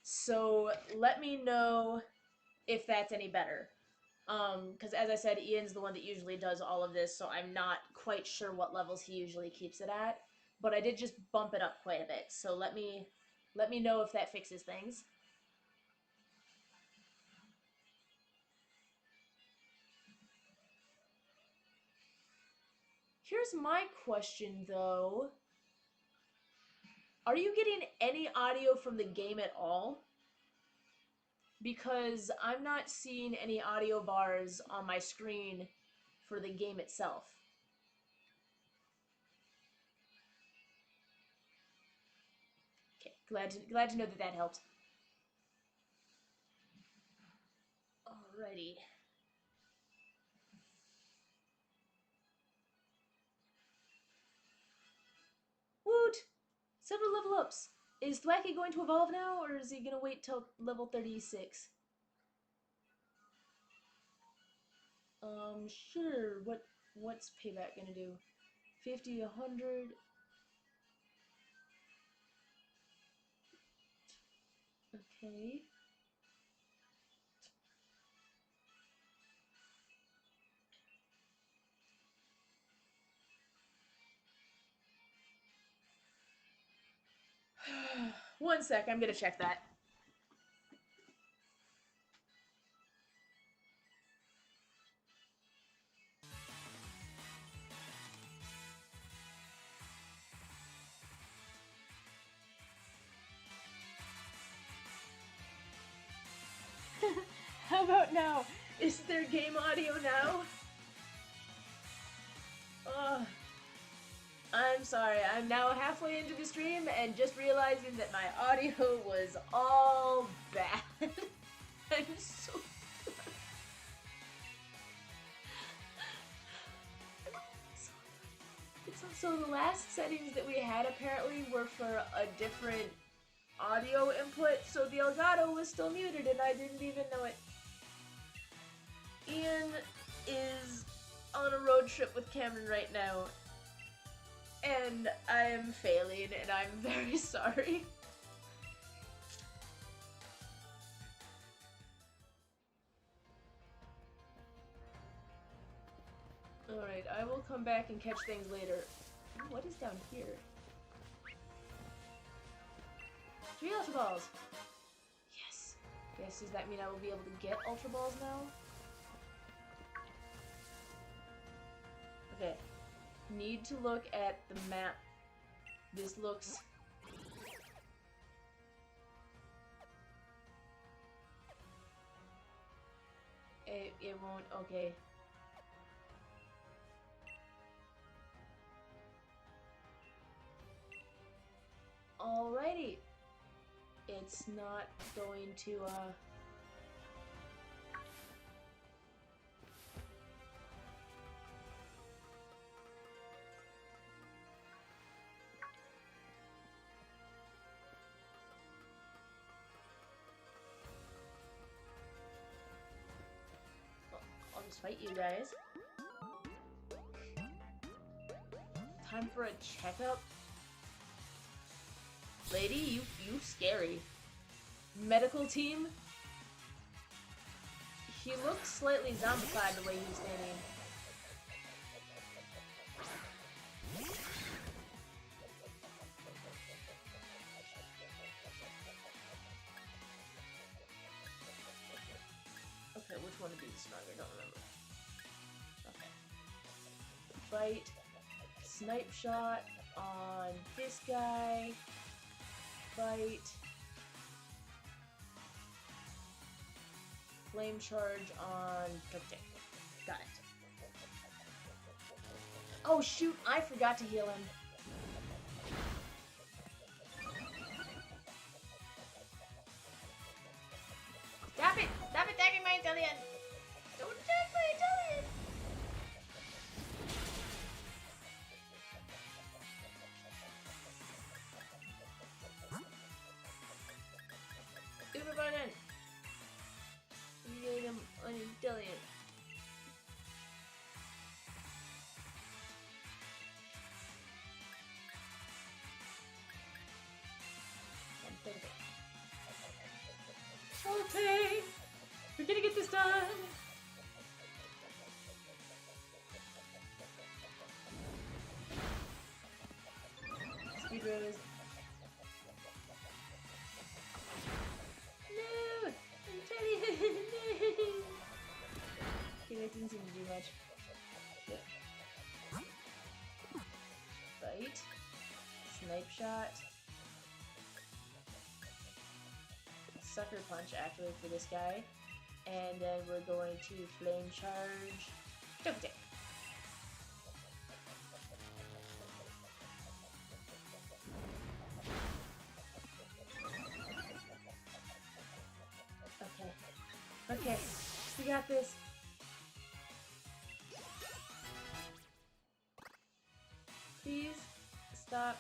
so let me know if that's any better. Because as I said, Ian's the one that usually does all of this, so I'm not quite sure what levels he usually keeps it at. But I did just bump it up quite a bit, so let me know if that fixes things. Here's my question though. Are you getting any audio from the game at all? Because I'm not seeing any audio bars on my screen for the game itself. Okay, glad to know that that helped. Alrighty. Woot! Several level ups. Is Thwacky going to evolve now, or is he gonna wait till level 36? Sure. What's Payback gonna do? 50, 100. Okay. 1 sec, I'm gonna check that. How about now? Is there game audio now? Ugh. I'm sorry, I'm now halfway into the stream and just realizing that my audio was all bad. I'm so sorry. So the last settings that we had apparently were for a different audio input, so the Elgato was still muted and I didn't even know it. Ian is on a road trip with Cameron right now, and I'm failing, and I'm very sorry. Alright, I will come back and catch things later. Ooh, what is down here? 3 Ultra Balls! Yes! Yes, does that mean I will be able to get Ultra Balls now? Okay. Need to look at the map. This looks... It won't... Okay. Alrighty. It's not going to, I'll just fight you guys. Time for a checkup? Lady, you scary. Medical team? He looks slightly zombified the way he's standing. Okay, which one of these is stronger? I don't remember. Okay. Fight. Snipe shot on this guy. Fight. Flame charge on protect. Got it. Oh shoot, I forgot to heal him. Stop it! Stop attacking my Italian! Don't attack my Italian! Super button! I'm an Italian. Okay, we're gonna get this done. Speed rose. No, Italian. Okay, that didn't seem to do much. Yeah. Fight. Snipe shot. Sucker punch actually for this guy. And then we're going to flame charge. Double take. Okay. Okay. We got this. Please stop.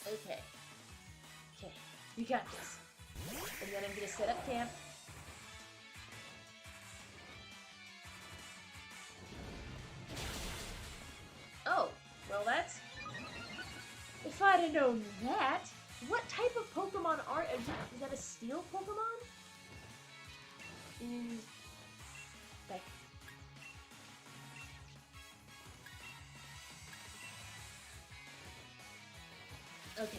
Okay. Okay. You got this. And then I'm gonna set up camp. Oh, well that's... If I'd have known that... What type of Pokemon are you? Is that a steel Pokemon? Like. Okay.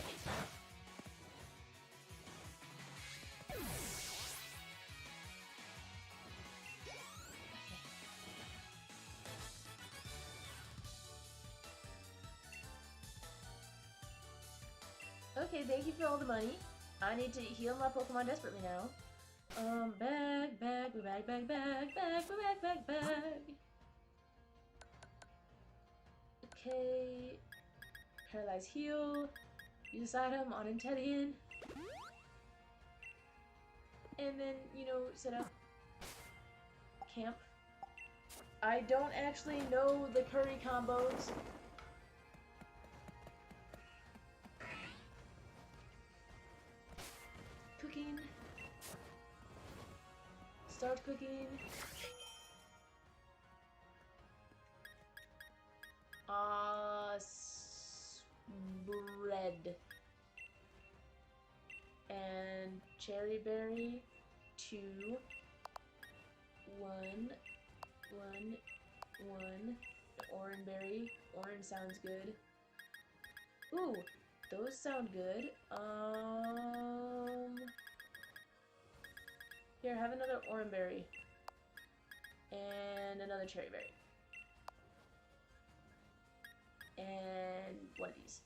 Okay, thank you for all the money. I need to heal my Pokemon desperately now. Bag. Okay. Paralyze heal. Use this item on Inteleon. And then, you know, set up camp. I don't actually know the curry combos. Cooking. Start cooking. Bread. And cherry berry. 2. 1. Orange berry. Orange sounds good. Ooh, those sound good. Here, have another orange berry. And another cherry berry. And one of these.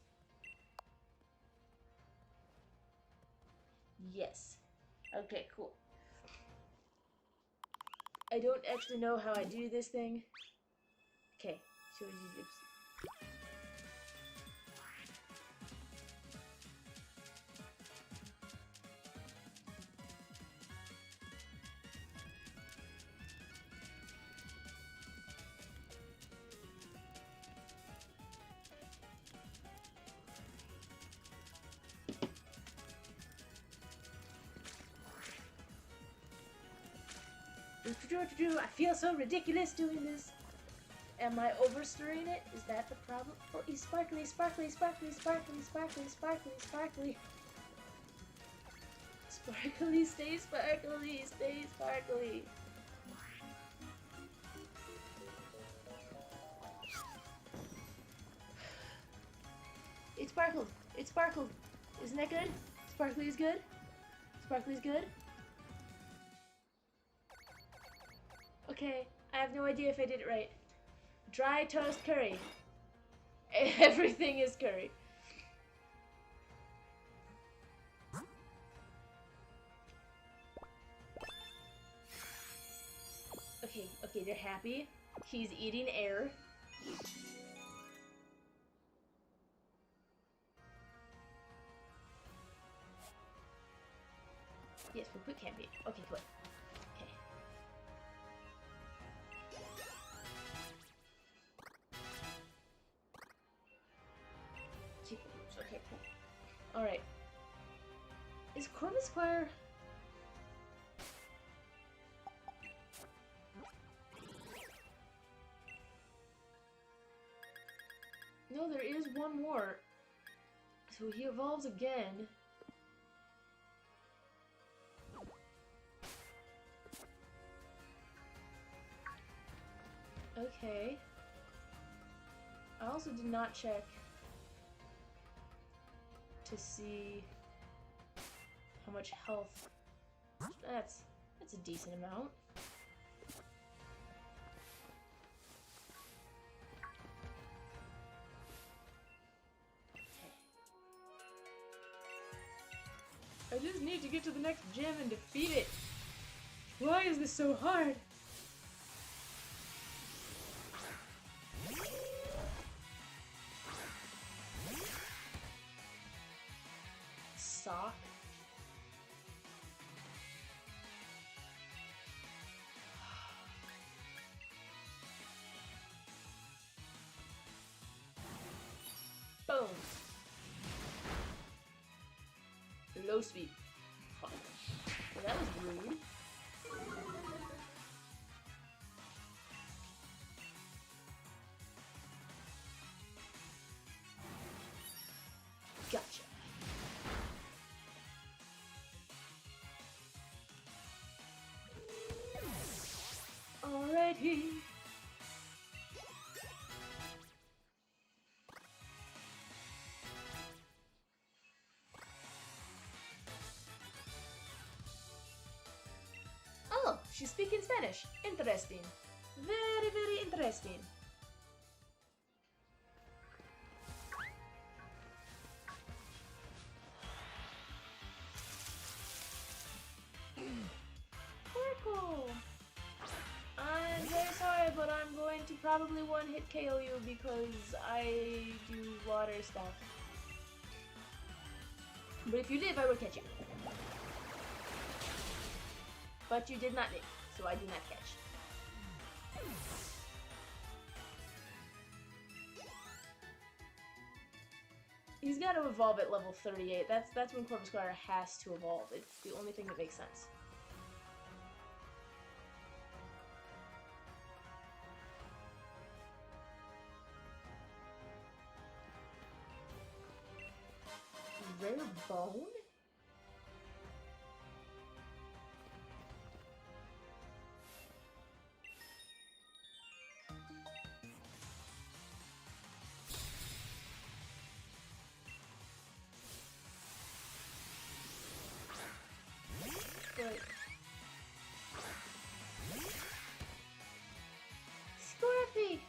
Yes. Okay, cool. I don't actually know how I do this thing. Okay, so you just... I feel so ridiculous doing this. Am I overstirring it? Is that the problem? Oh, he's sparkly. Sparkly, stay sparkly. It sparkled. Isn't that good? Sparkly is good? Okay, I have no idea if I did it right. Dry toast curry. Everything is curry. Okay, they're happy. He's eating air. Yes, we'll quit camping. Okay, good. Okay, cool. Alright. Is Corvusquire... No, there is one more. So he evolves again. Okay. I also did not check to see how much health. That's a decent amount. I just need to get to the next gym and defeat it. Why is this so hard? Sock. Boom. Low speed. Fuck. Well, that was rude. Gotcha. She's speaking Spanish. Interesting. Very, very interesting. Cool. I'm very sorry, but I'm going to probably one-hit KO you because I do water stuff. But if you live, I will catch you. But you did not live, so I do not catch. He's got to evolve at level 38. That's when Corvuscular has to evolve. It's the only thing that makes sense. Rare bone? But Scorpy!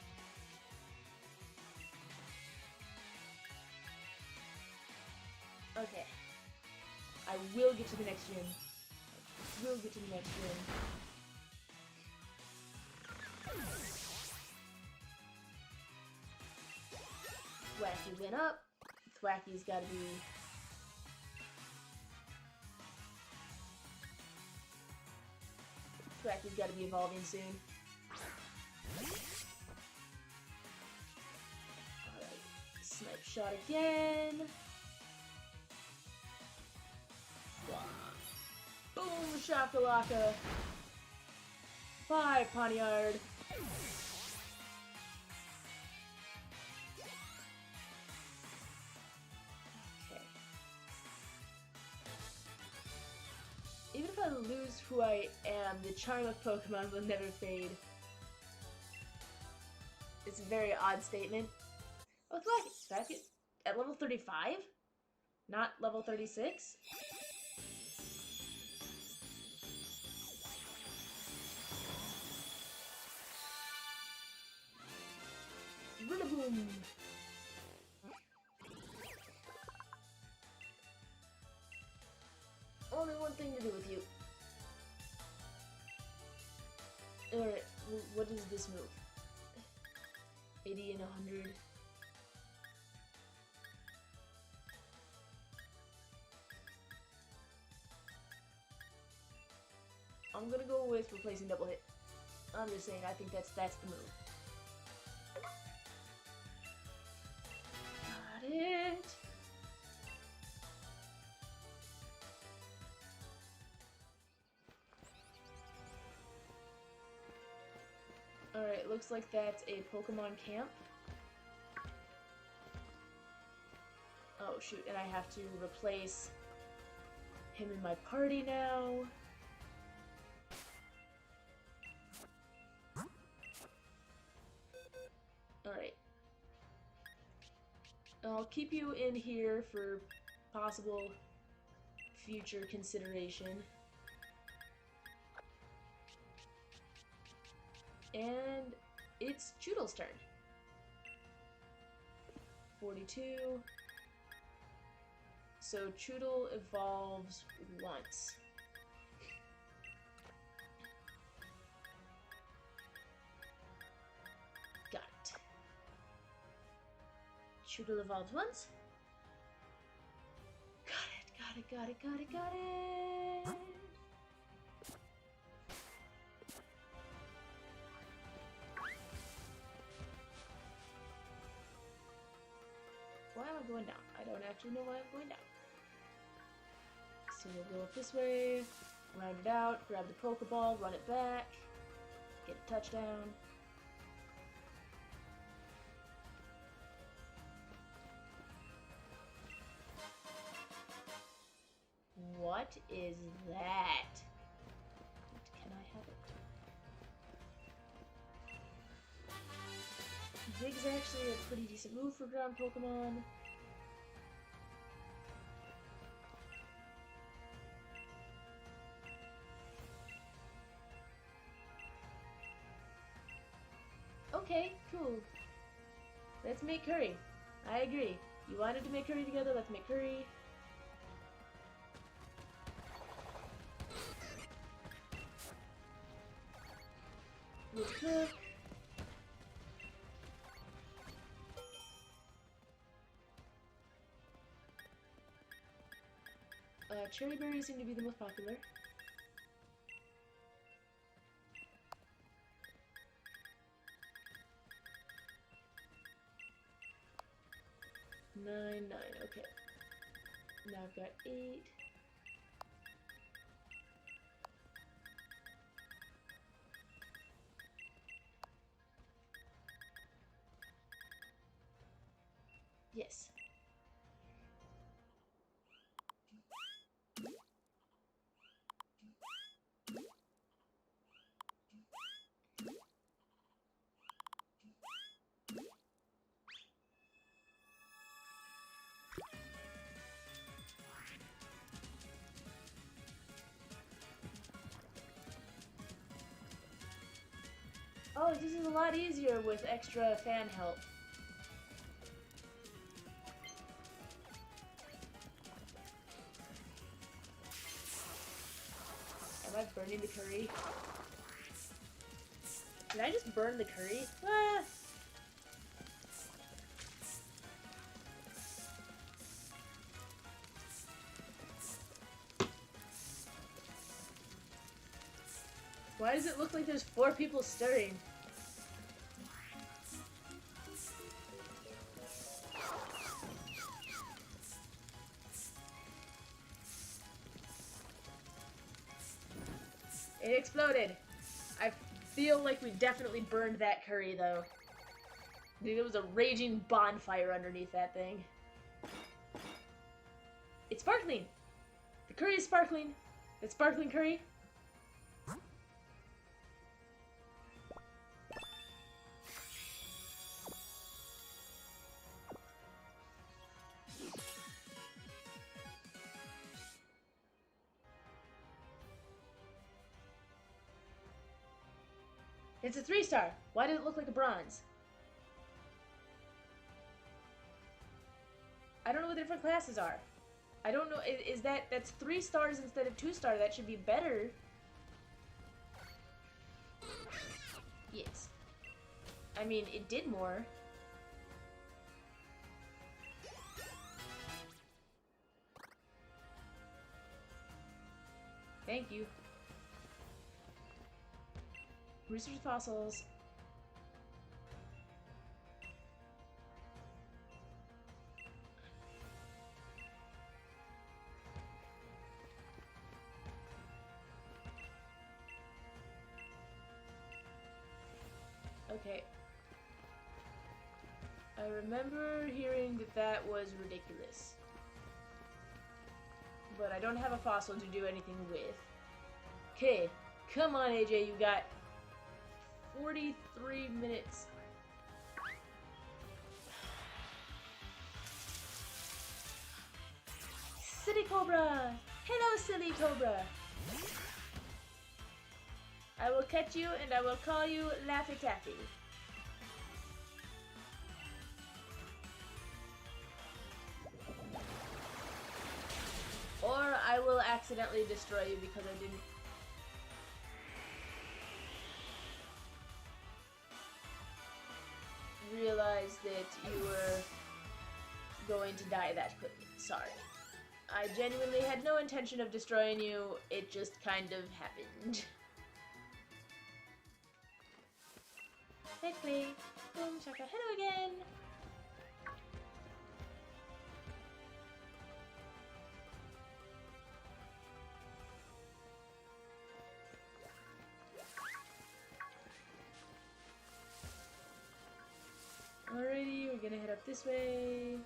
Okay. I will get to the next gym. I will get to the next gym. Thwacky went up. Thwacky's gotta be... Thwacky's gotta be evolving soon. Alright. Snipe shot again. Boom, shakalaka. Bye, Poniard. Okay. Even if I lose who I am, the charm of Pokemon will never fade. It's a very odd statement. Oh, Thwacky at level 35? Not level 36? Rillaboom! Only one thing to do with you. Alright, what is this move? 80 and 100. I'm gonna go with replacing double hit. I'm just saying, I think that's the move. Got it! Alright, looks like that's a Pokemon camp. Oh shoot, and I have to replace him in my party now. Alright. I'll keep you in here for possible future consideration. And it's Choodle's turn. 42. So Choodle evolves once. Got it. Choodle evolves once. Got it. Why am I going down? I don't actually know why I'm going down. So we'll go up this way, round it out, grab the Pokeball, run it back, get a touchdown. What is that? Can I have it? Zig's actually a pretty decent move for ground Pokemon. Okay, cool. Let's make curry. I agree. You wanted to make curry together, let's make curry. Let's cook. Cherry berries seem to be the most popular. Nine, okay. Now I've got 8. Yes. Oh, this is a lot easier with extra fan help. Am I burning the curry? Did I just burn the curry? Ah! Why does it look like there's 4 people stirring? It exploded. I feel like we definitely burned that curry, though. There was a raging bonfire underneath that thing. It's sparkling! The curry is sparkling! It's sparkling curry. It's a 3-star. Why did it look like a bronze? I don't know what the different classes are. I don't know. Is that's 3 stars instead of 2-star? That should be better. Yes. I mean, it did more. Thank you. Research fossils. Okay. I remember hearing that was ridiculous. But I don't have a fossil to do anything with. Okay. Come on, AJ, you got 43 minutes. Silly Cobra! Hello, Silly Cobra! I will catch you and I will call you Laffy Taffy. Or I will accidentally destroy you because I didn't. Realize that you were going to die that quickly. Sorry. I genuinely had no intention of destroying you, it just kind of happened. Quickly. Boom, shaka, hello again! Alrighty, we're gonna head up this way.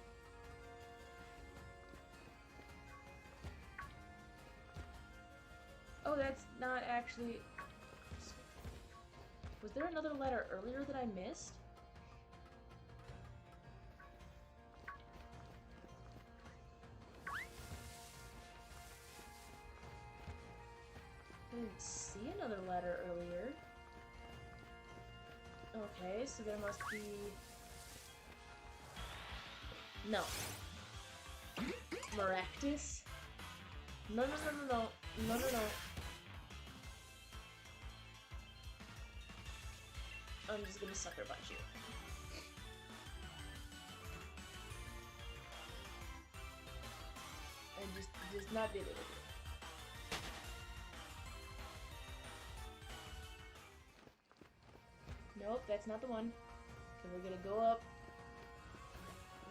Oh, that's not actually... Was there another letter earlier that I missed? I didn't see another letter earlier. Okay. Okay, so there must be... No. Maractus? No, no, no, no, no. No, no, no. I'm just gonna sucker punch you. And just not deal with it. Nope, that's not the one. Okay, we're gonna go up.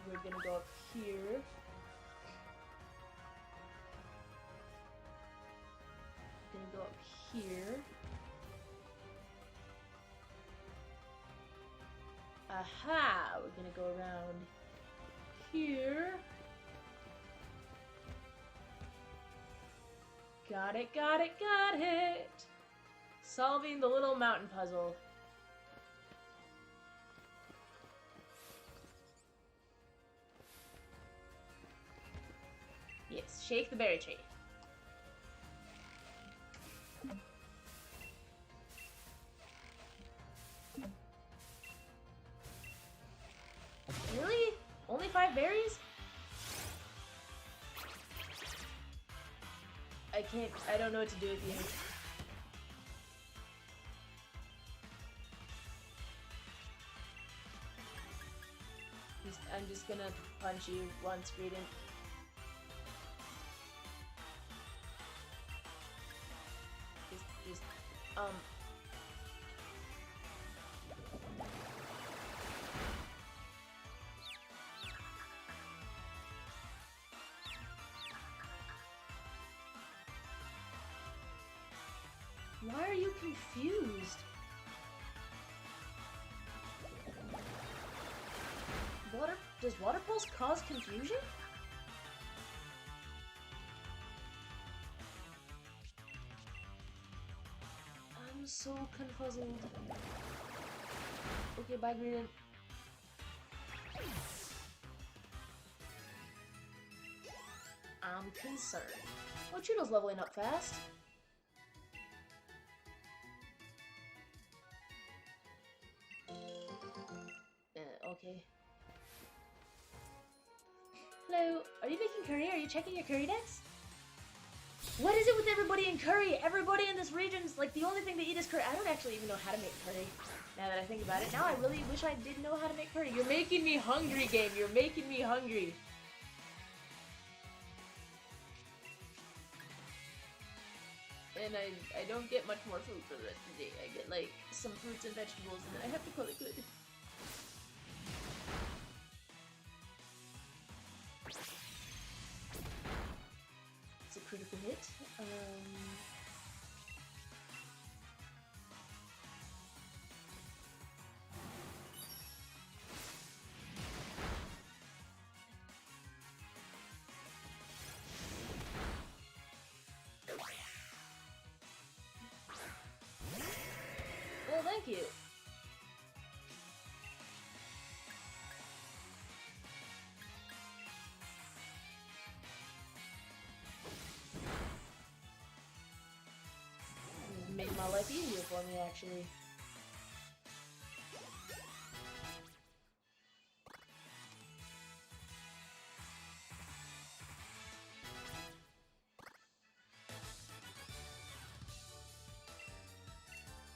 We're gonna go up here. Gonna go up here. Aha! We're gonna go around here. Got it, got it, got it! Solving the little mountain puzzle. Yes, shake the berry tree. Really? Only 5 berries? I don't know what to do with you. I'm just gonna punch you once, Greedent. Just, Why are you confused? Does water pulse cause confusion? I'm so confuzzled. Okay, bye, Greedent. I'm concerned. Oh, Chudo's leveling up fast. Okay. Hello, are you making curry? Are you checking your curry decks? What is it with everybody in curry? Everybody in this region's like the only thing they eat is curry. I don't actually even know how to make curry. Now that I think about it, now I really wish I did know how to make curry. You're making me hungry, game. You're making me hungry. And I don't get much more food for the rest of the day. I get like some fruits and vegetables, and then I have to call it good. It's a critical hit. Well, thank you. Made my life easier for me, actually.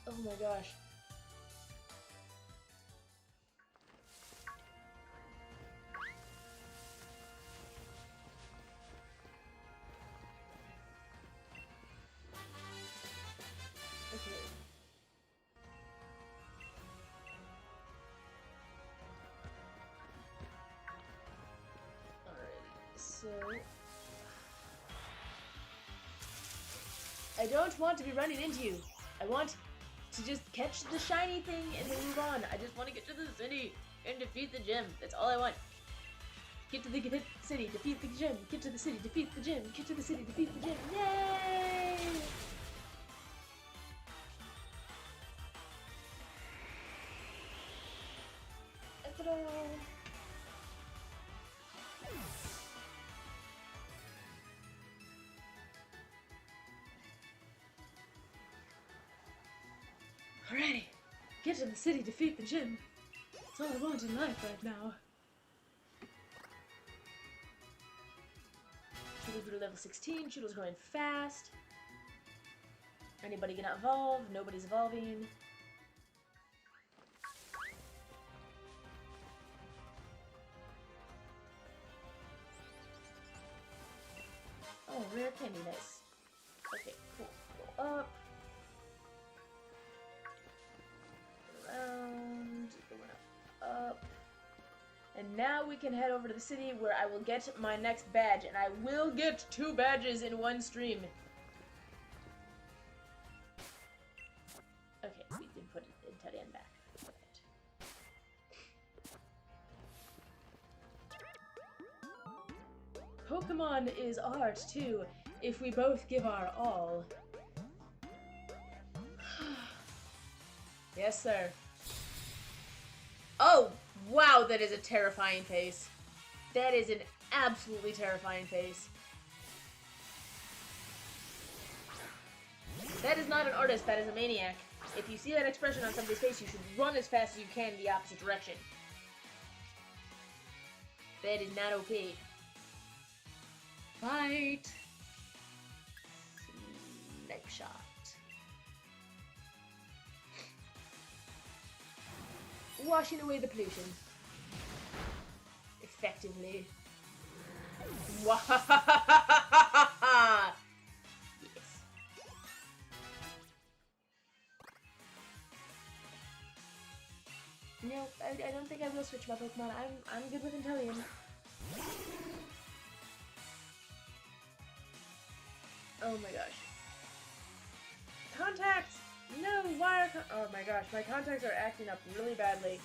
Oh my gosh. Okay. Alrighty, so... I don't want to be running into you. I want to just catch the shiny thing and then move on. I just want to get to the city and defeat the gym. That's all I want. Get to the city, defeat the gym. Get to the city, defeat the gym. Get to the city, defeat the gym. Yay! Ta-da! Alrighty, get get to the city, defeat the gym. That's all I want in life right now. Chootle grew level 16. Chootle's growing fast. Anybody gonna evolve? Nobody's evolving. Oh, rare candy, nice. Okay, cool. Go up. Around. Going up. And now we can head over to the city where I will get my next badge. And I will get 2 badges in one stream. Okay, we can put it into the end back. Perfect. Pokemon is art, too, if we both give our all. Yes, sir. Oh, wow, that is a terrifying face. That is an absolutely terrifying face. That is not an artist, that is a maniac. If you see that expression on somebody's face, you should run as fast as you can in the opposite direction. That is not okay. Fight! Snipe shot. Washing away the pollution. Effectively. Wahahahahaha! Yes. No, I don't think I will switch my Pokemon. I'm good with Inteleon. Oh my gosh. Contacts! No, why are oh my gosh, my contacts are acting up really badly.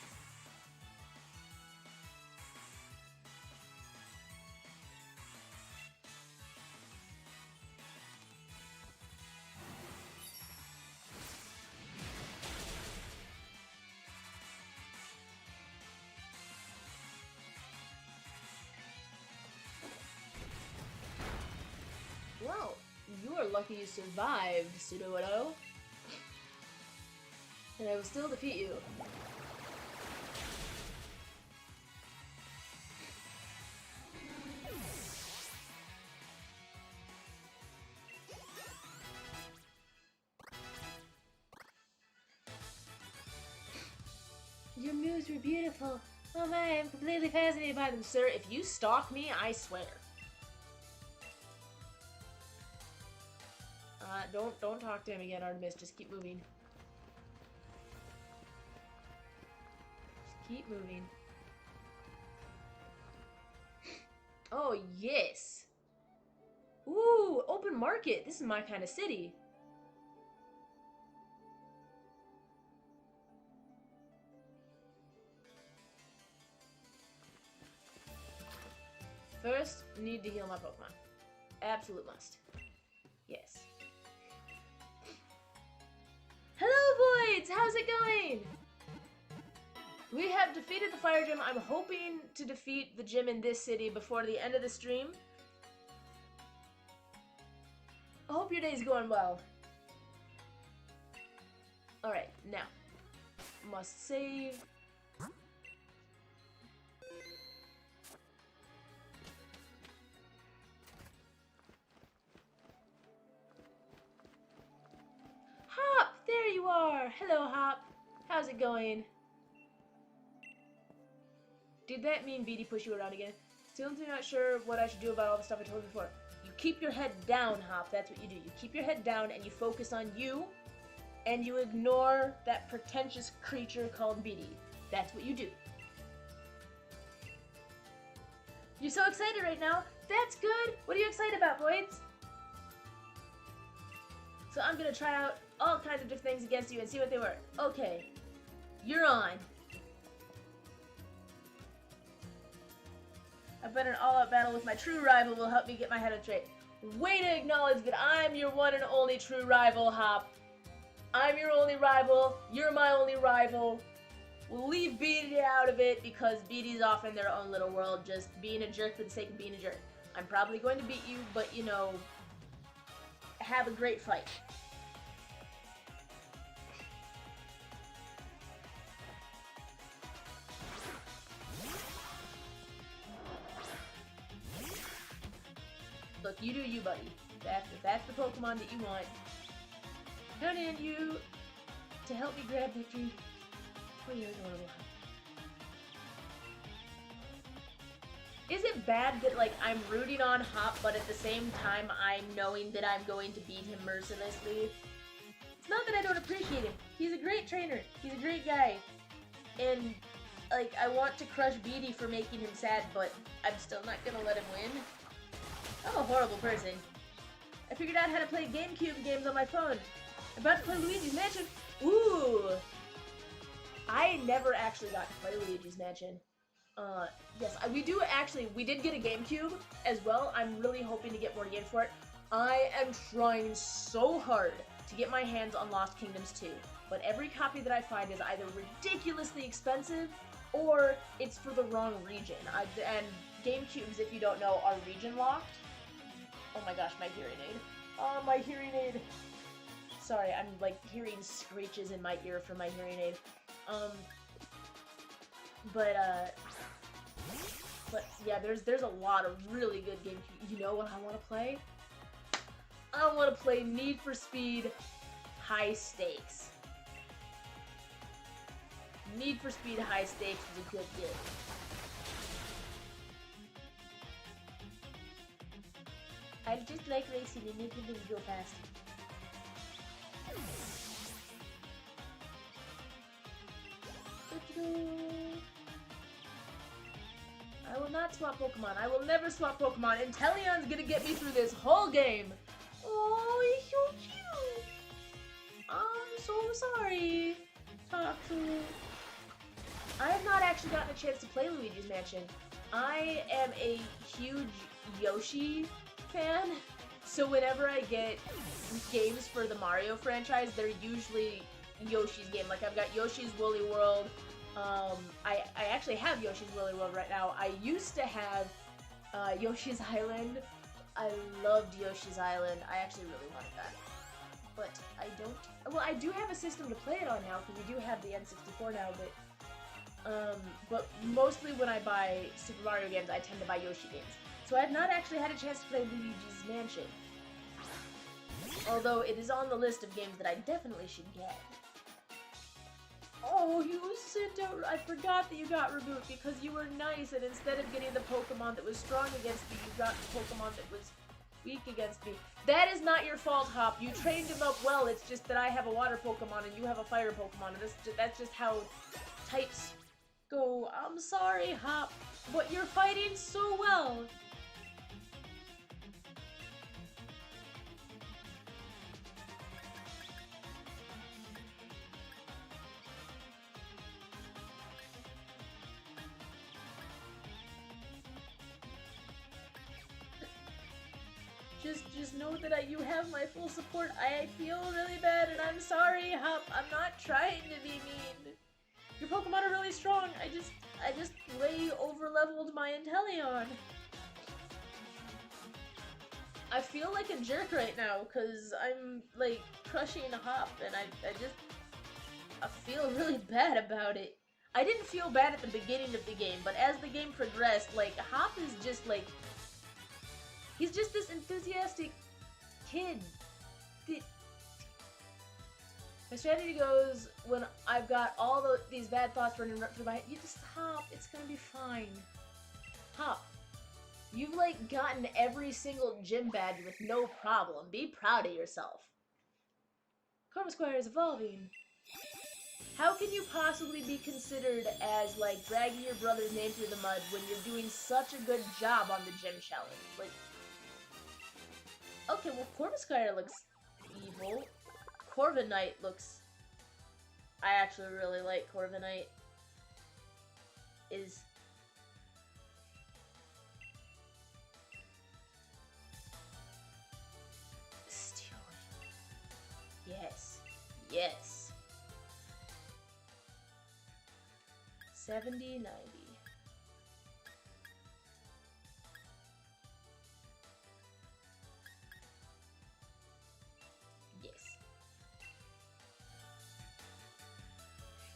Well, you are lucky you survived, Sudowoodo. And I will still defeat you. Your moves were beautiful. Oh my, I'm completely fascinated by them, sir. If you stalk me, I swear. Don't talk to him again, Artemis. Just keep moving. Just keep moving. Oh, yes. Ooh, open market. This is my kind of city. First, need to heal my Pokemon. Absolute must. Yes. Hello, Voids! How's it going? We have defeated the fire gym. I'm hoping to defeat the gym in this city before the end of the stream. I hope your day's going well. Alright, now. Must save. Hop! There you are! Hello, Hop. How's it going? Did that mean BD push you around again? Still not sure what I should do about all the stuff I told you before. You keep your head down, Hop. That's what you do. You keep your head down and you focus on you, and you ignore that pretentious creature called BD. That's what you do. You're so excited right now. That's good. What are you excited about, Voids? So I'm gonna try out all kinds of different things against you and see what they were. Okay. You're on. I bet an all-out battle with my true rival will help me get my head on straight. Way to acknowledge that I'm your one and only true rival, Hop. I'm your only rival. You're my only rival. We'll leave Beatty out of it because Beatty's off in their own little world, just being a jerk for the sake of being a jerk. I'm probably going to beat you, but, you know, have a great fight. Look, you do you, buddy. If that's the Pokemon that you want, count on you to help me grab victory for your adorable Hop. Is it bad that, like, I'm rooting on Hop, but at the same time I'm knowing that I'm going to beat him mercilessly? It's not that I don't appreciate him. He's a great trainer. He's a great guy. And, like, I want to crush Beatty for making him sad, but I'm still not gonna let him win. I'm a horrible person. I figured out how to play GameCube games on my phone. I'm about to play Luigi's Mansion. Ooh! I never actually got to play Luigi's Mansion. Yes, we did get a GameCube as well. I'm really hoping to get more games for it. I am trying so hard to get my hands on Lost Kingdoms 2, but every copy that I find is either ridiculously expensive or it's for the wrong region. And GameCubes, if you don't know, are region locked. Oh my gosh, my hearing aid. Oh, my hearing aid. Sorry, I'm like hearing screeches in my ear from my hearing aid. But yeah, there's a lot of really good games. You know what I want to play? I want to play Need for Speed High Stakes. Need for Speed High Stakes is a good game. I just like racing and making things go fast. I will not swap Pokemon. I will never swap Pokemon. Inteleon's gonna get me through this whole game. Oh, he's so cute. I'm so sorry. Toxel. I have not actually gotten a chance to play Luigi's Mansion. I am a huge Yoshi fan, so whenever I get games for the Mario franchise, they're usually Yoshi's game. Like, I've got Yoshi's Woolly World. I actually have Yoshi's Woolly World right now. I used to have Yoshi's Island. I loved Yoshi's Island. I actually really wanted that. But I don't... Well, I do have a system to play it on now, because we do have the N64 now, but mostly when I buy Super Mario games, I tend to buy Yoshi games. So I have not actually had a chance to play Luigi's Mansion. Although it is on the list of games that I definitely should get. Oh, you sent out... I forgot that you got Reboot because you were nice, and instead of getting the Pokemon that was strong against me, you got the Pokemon that was weak against me. That is not your fault, Hop. You trained him up well. It's just that I have a water Pokemon and you have a fire Pokemon, and that's just how types go. I'm sorry, Hop, but you're fighting so well. Just know that you have my full support. I feel really bad, and I'm sorry, Hop. I'm not trying to be mean. Your Pokemon are really strong. I just way over-leveled my Inteleon. I feel like a jerk right now, because I'm, like, crushing Hop, and I feel really bad about it. I didn't feel bad at the beginning of the game, but as the game progressed, like, Hop is just, like... He's just this enthusiastic kid. My strategy goes when I've got all these bad thoughts running through my head. You just Hop. It's gonna be fine. Hop. You've, like, gotten every single gym badge with no problem. Be proud of yourself. Corvisquire is evolving. How can you possibly be considered as, like, dragging your brother's name through the mud when you're doing such a good job on the gym challenge? Like... Okay, well, Corvisquire looks evil. Corviknight looks... I actually really like Corviknight. Is... Stealing. Yes. Yes. 70, 90.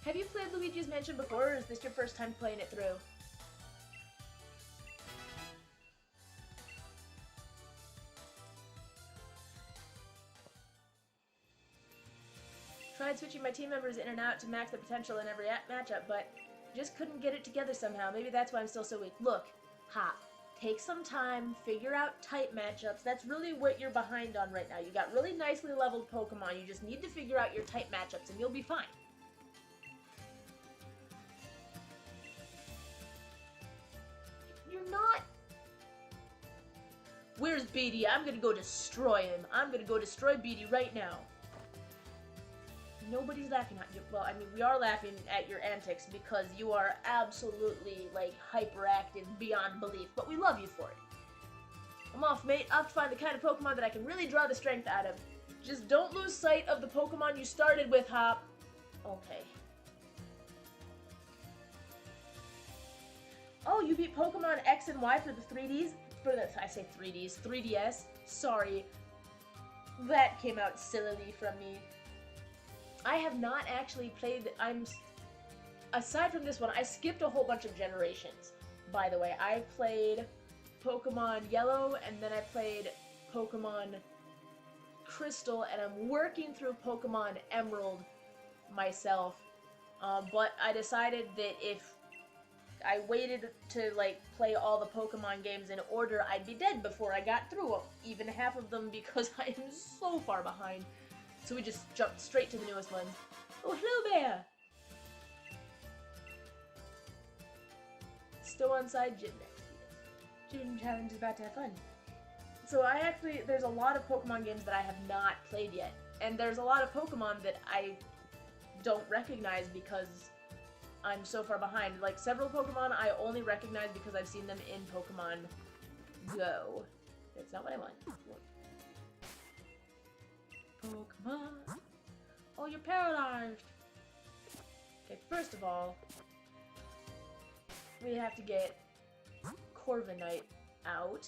Have you played Luigi's Mansion before, or is this your first time playing it through? tried switching my team members in and out to max the potential in every matchup, but just couldn't get it together somehow. Maybe that's why I'm still so weak. Look, Hop, take some time, figure out type matchups. That's really what you're behind on right now. You got really nicely leveled Pokemon. You just need to figure out your type matchups, and you'll be fine. You're not... Where's Beatty? I'm gonna go destroy him. I'm gonna go destroy Beatty right now. Nobody's laughing at you. Well, I mean, we are laughing at your antics because you are absolutely, like, hyperactive beyond belief, but we love you for it. I'm off, mate. Off to find the kind of Pokemon that I can really draw the strength out of. Just don't lose sight of the Pokemon you started with, Hop. Okay. Oh, you beat Pokemon X and Y for the 3Ds? I say 3Ds, 3DS. Sorry. That came out sillily from me. I have not actually played, aside from this one, I skipped a whole bunch of generations, by the way. I played Pokemon Yellow, and then I played Pokemon Crystal, and I'm working through Pokemon Emerald myself, but I decided that if I waited to, like, play all the Pokemon games in order, I'd be dead before I got through even half of them because I am so far behind. So we just jumped straight to the newest ones. Oh, hello there! Still on side gym next. Gym challenge is about to have fun. So there's a lot of Pokemon games that I have not played yet. And there's a lot of Pokemon that I don't recognize because I'm so far behind. Like, several Pokemon I only recognize because I've seen them in Pokemon Go. That's not what I want. Pokemon. Oh, you're paralyzed. Okay, first of all, we have to get Corviknight out.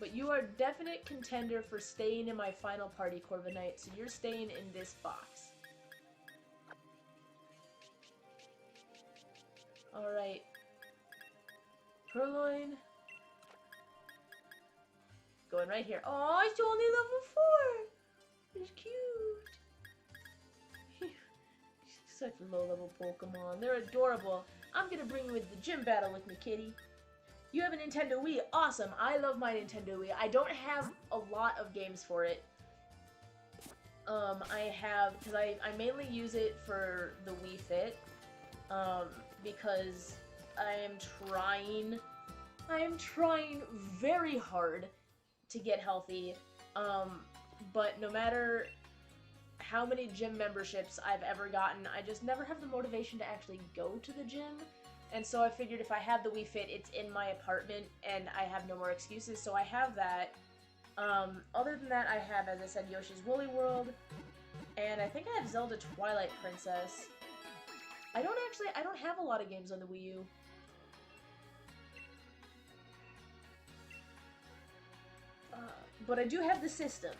But you are a definite contender for staying in my final party, Corviknight, so you're staying in this box. Alright. Purloin. Going right here. Oh, it's only level 4! It's cute. Such low-level Pokemon. They're adorable. I'm gonna bring you into the gym battle with me, kitty. You have a Nintendo Wii. Awesome. I love my Nintendo Wii. I don't have a lot of games for it. Because I mainly use it for the Wii Fit. Because I am trying very hard to get healthy, but no matter how many gym memberships I've ever gotten, I just never have the motivation to actually go to the gym, and so I figured if I have the Wii Fit, it's in my apartment, and I have no more excuses, so I have that. Other than that, I have, as I said, Yoshi's Woolly World, and I think I have Zelda Twilight Princess. I don't have a lot of games on the Wii U. But I do have the system.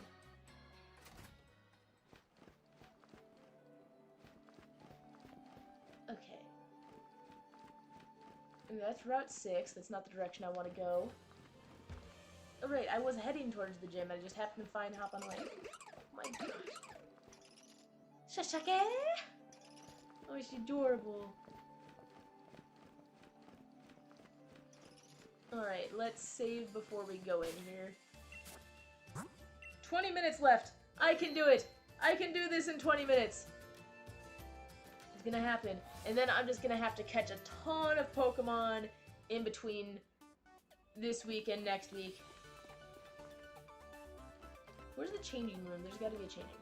Okay. And that's Route 6. That's not the direction I want to go. Oh, right, I was heading towards the gym. I just happened to find Hop on the way. Oh my gosh. Shashake! Oh, she's adorable. Alright, let's save before we go in here. 20 minutes left! I can do it! I can do this in 20 minutes! It's gonna happen. And then I'm just gonna have to catch a ton of Pokemon in between this week and next week. Where's the changing room? There's gotta be a changing room.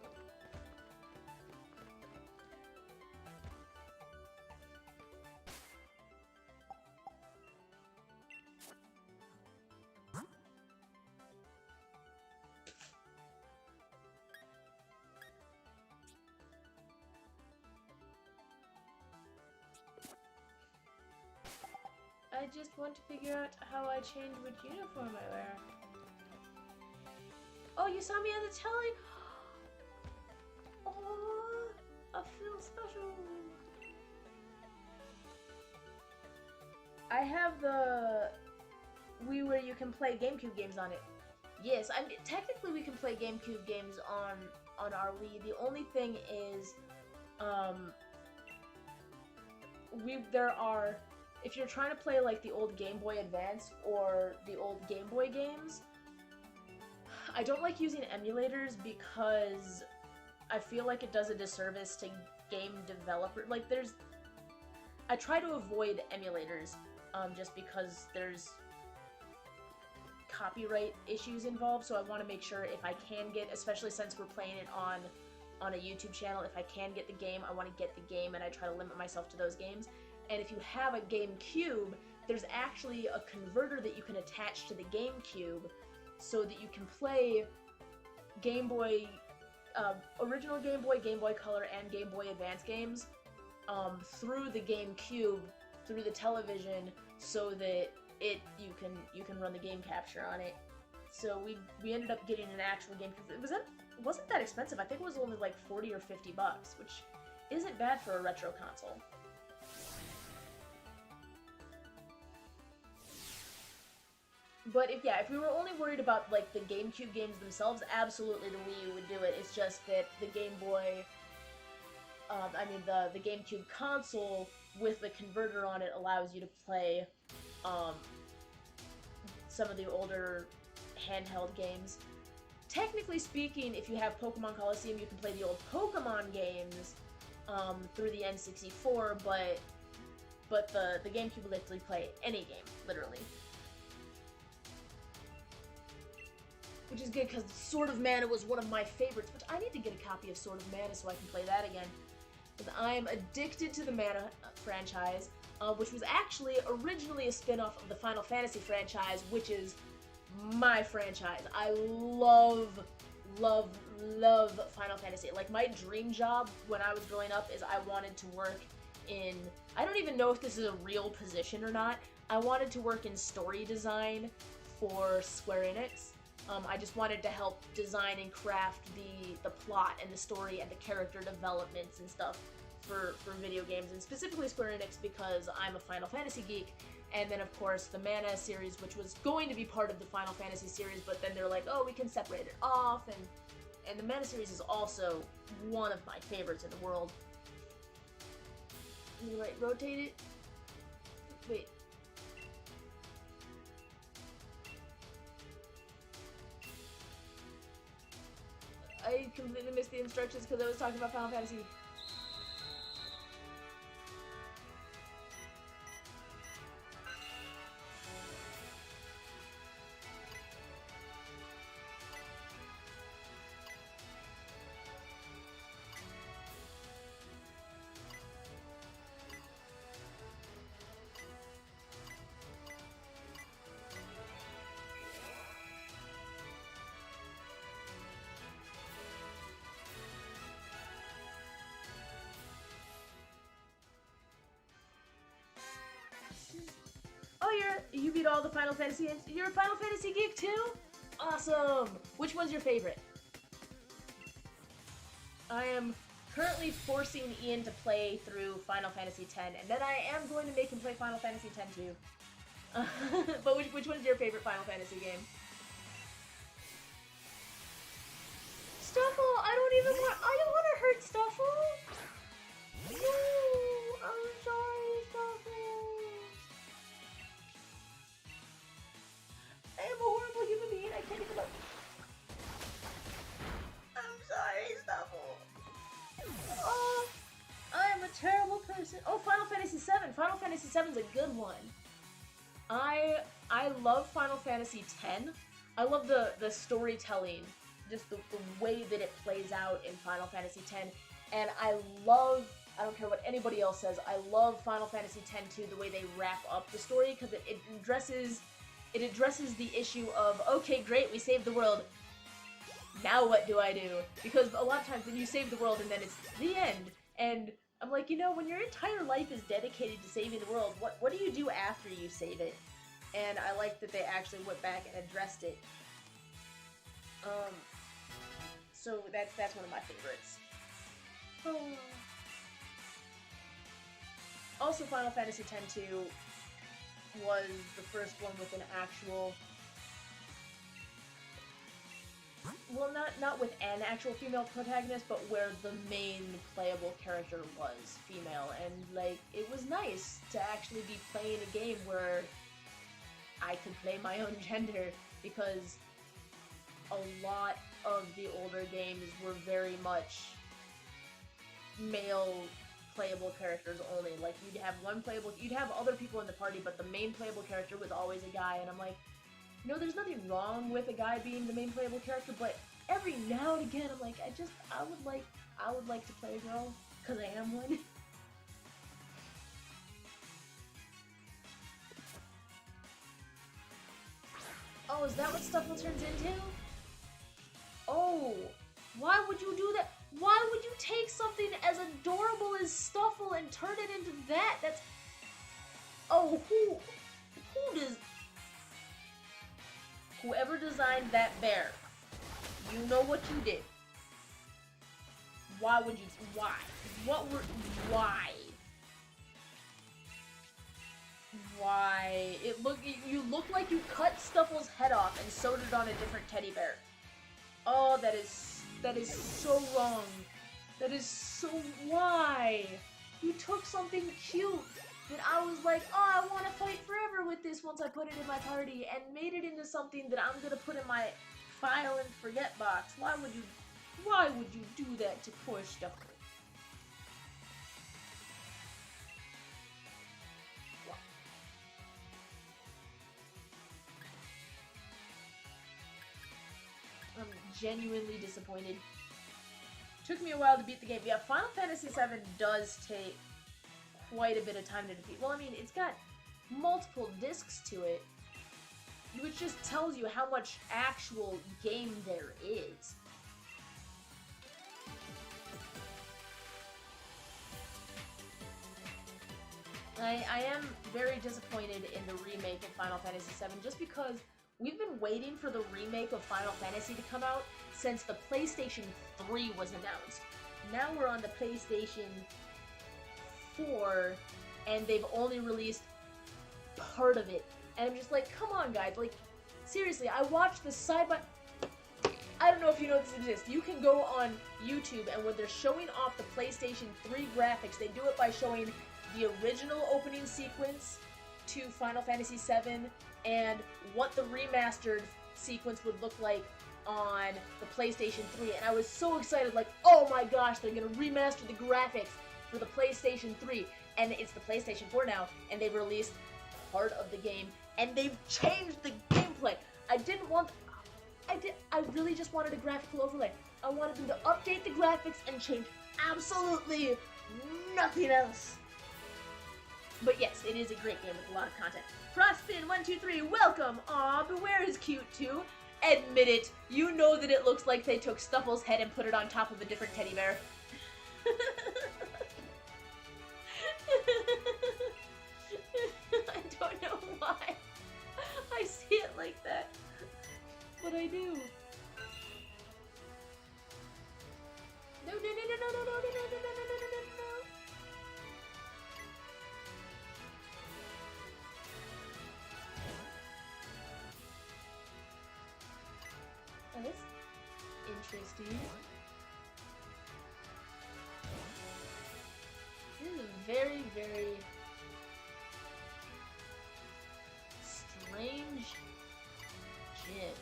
I just want to figure out how I change which uniform I wear. Oh, you saw me on the telly? Oh, I feel special. I have the Wii where you can play GameCube games on it. Yes, I mean, technically we can play GameCube games on our Wii. The only thing is, if you're trying to play like the old Game Boy Advance or the old Game Boy games, I don't like using emulators because I feel like it does a disservice to game developer. Like I try to avoid emulators, just because there's copyright issues involved, so I want to make sure if I can get, especially since we're playing it on a YouTube channel, if I can get the game, I want to get the game, and I try to limit myself to those games. And if you have a GameCube, there's actually a converter that you can attach to the GameCube so that you can play Game Boy, original Game Boy Color, and Game Boy Advance games through the GameCube, through the television, so that you can run the game capture on it. So we ended up getting an actual GameCube. It wasn't that expensive. I think it was only like 40 or 50 bucks, which isn't bad for a retro console. But if we were only worried about like the GameCube games themselves, absolutely the Wii U would do it. It's just that the Game Boy, the GameCube console with the converter on it allows you to play some of the older handheld games. Technically speaking, if you have Pokemon Coliseum, you can play the old Pokemon games through the N64, but the GameCube will literally play any game, literally. Which is good, because Sword of Mana was one of my favorites, which I need to get a copy of Sword of Mana so I can play that again. Because I am addicted to the Mana franchise, which was actually originally a spin-off of the Final Fantasy franchise, which is my franchise. I love Final Fantasy. Like, my dream job when I was growing up is I wanted to work in... I don't even know if this is a real position or not. I wanted to work in story design for Square Enix. I just wanted to help design and craft the plot and the story and the character developments and stuff for video games, and specifically Square Enix because I'm a Final Fantasy geek. And then, of course, the Mana series, which was going to be part of the Final Fantasy series, but then they're like, oh, we can separate it off, and the Mana series is also one of my favorites in the world. You right, rotate it? Wait. I completely missed the instructions because I was talking about Final Fantasy. Oh, you beat all the Final Fantasy, and you're a Final Fantasy geek too? Awesome! Which one's your favorite? I am currently forcing Ian to play through Final Fantasy X, and then I am going to make him play Final Fantasy X too. But which one's your favorite Final Fantasy game? Stuffle! I don't want to hurt Stuffle! No! I'm sorry, Stuffle! I am a horrible human being, I can't even look. I'm sorry, Stuffle. Oh, I am a terrible person. Oh, Final Fantasy VII. Final Fantasy VII's a good one. I love Final Fantasy X. I love the storytelling, just the way that it plays out in Final Fantasy X. And I don't care what anybody else says, I love Final Fantasy X too, the way they wrap up the story, because it addresses the issue of, okay, great, we saved the world. Now what do I do? Because a lot of times then you save the world and then it's the end. And I'm like, you know, when your entire life is dedicated to saving the world, what do you do after you save it? And I like that they actually went back and addressed it. So that's one of my favorites. Oh. Also, Final Fantasy X too. was the first one with an actual... Well, not with an actual female protagonist, but where the main playable character was female. And, like, it was nice to actually be playing a game where I could play my own gender, because a lot of the older games were very much male playable characters only. Like, you'd have other people in the party, but the main playable character was always a guy, and I'm like, you know, there's nothing wrong with a guy being the main playable character, but every now and again, I'm like, I would like to play a girl, because I am one. Oh, is that what Stuffle turns into? Oh, why would you do that? Why would you take something as adorable as Stuffle and turn it into that? That's... Oh, whoever designed that bear, you know what you did. Why would you... Why? Why? Why? You look like you cut Stuffle's head off and sewed it on a different teddy bear. Oh, that is so wrong. That is so... Why? You took something cute that I was like, oh, I want to fight forever with this once I put it in my party, and made it into something that I'm gonna put in my file and forget box. Why would you do that to poor Stuffle? I'm genuinely disappointed. Took me a while to beat the game. Yeah, Final Fantasy VII does take quite a bit of time to defeat. Well, I mean, it's got multiple discs to it, which just tells you how much actual game there is. I am very disappointed in the remake of Final Fantasy VII, just because we've been waiting for the remake of Final Fantasy to come out since the PlayStation 3 was announced. Now we're on the PlayStation 4, and they've only released part of it. And I'm just like, come on, guys. Like, seriously, I watched the side-by... I don't know if you know this exists. You can go on YouTube, and when they're showing off the PlayStation 3 graphics, they do it by showing the original opening sequence to Final Fantasy VII and what the remastered sequence would look like on the PlayStation 3. And I was so excited, like, oh my gosh, they're gonna remaster the graphics for the PlayStation 3. And it's the PlayStation 4 now, and they've released part of the game, and they've changed the gameplay. I really just wanted a graphical overlay. I wanted them to update the graphics and change absolutely nothing else. But yes, it is a great game with a lot of content. Frostspin123, welcome! Aw, Beware is cute too. Admit it, you know that it looks like they took Stuffle's head and put it on top of a different teddy bear. I don't know why I see it like that, but I do. No, no, no, no, no, no, no, no, no, no, no, no, no, no. That is interesting. This is a very, very strange gym.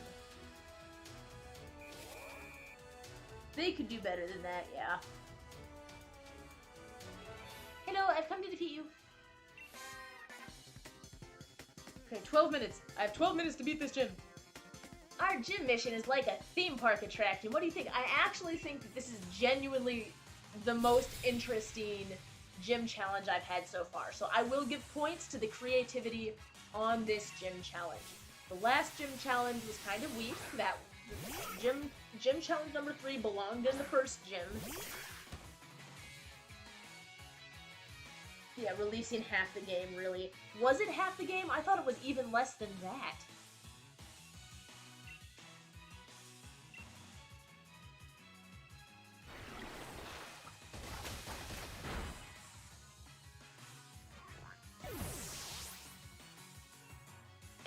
They could do better than that, yeah. Hello, I've come to defeat you. Okay, 12 minutes. I have 12 minutes to beat this gym. Our gym mission is like a theme park attraction. What do you think? I actually think that this is genuinely the most interesting gym challenge I've had so far. So I will give points to the creativity on this gym challenge. The last gym challenge was kind of weak. That gym challenge number 3 belonged in the first gym. Yeah, releasing half the game, really. Was it half the game? I thought it was even less than that.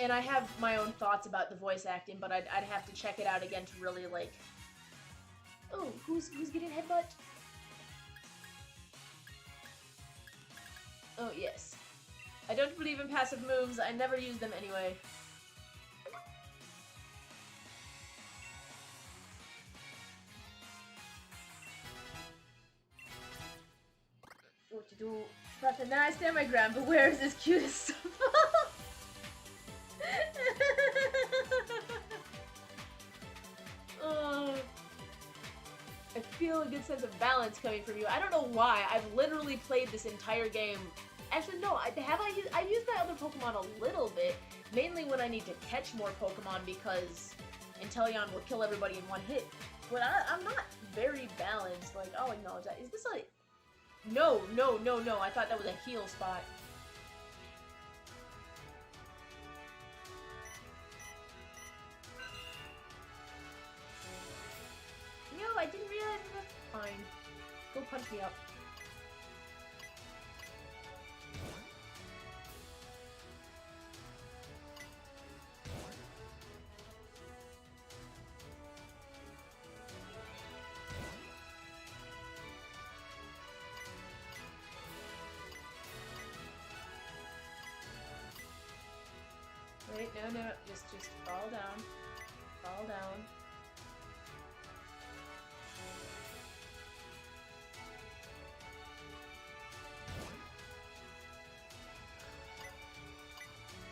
and I have my own thoughts about the voice acting, but I'd have to check it out again to really, like... Oh, who's getting headbutt? Oh, yes. I don't believe in passive moves. I never use them anyway. What to do? Nothing. Then I stand my ground, but where is this cutest stuff? I feel a good sense of balance coming from you. I don't know why. I've literally played this entire game. Actually, no. I used my other Pokemon a little bit, mainly when I need to catch more Pokemon because Inteleon will kill everybody in one hit. But I'm not very balanced. Like, I'll acknowledge that. Is this like... No. I thought that was a heal spot. No, I didn't realize it was fine. Go punch me up. Wait, no, just fall down. Fall down.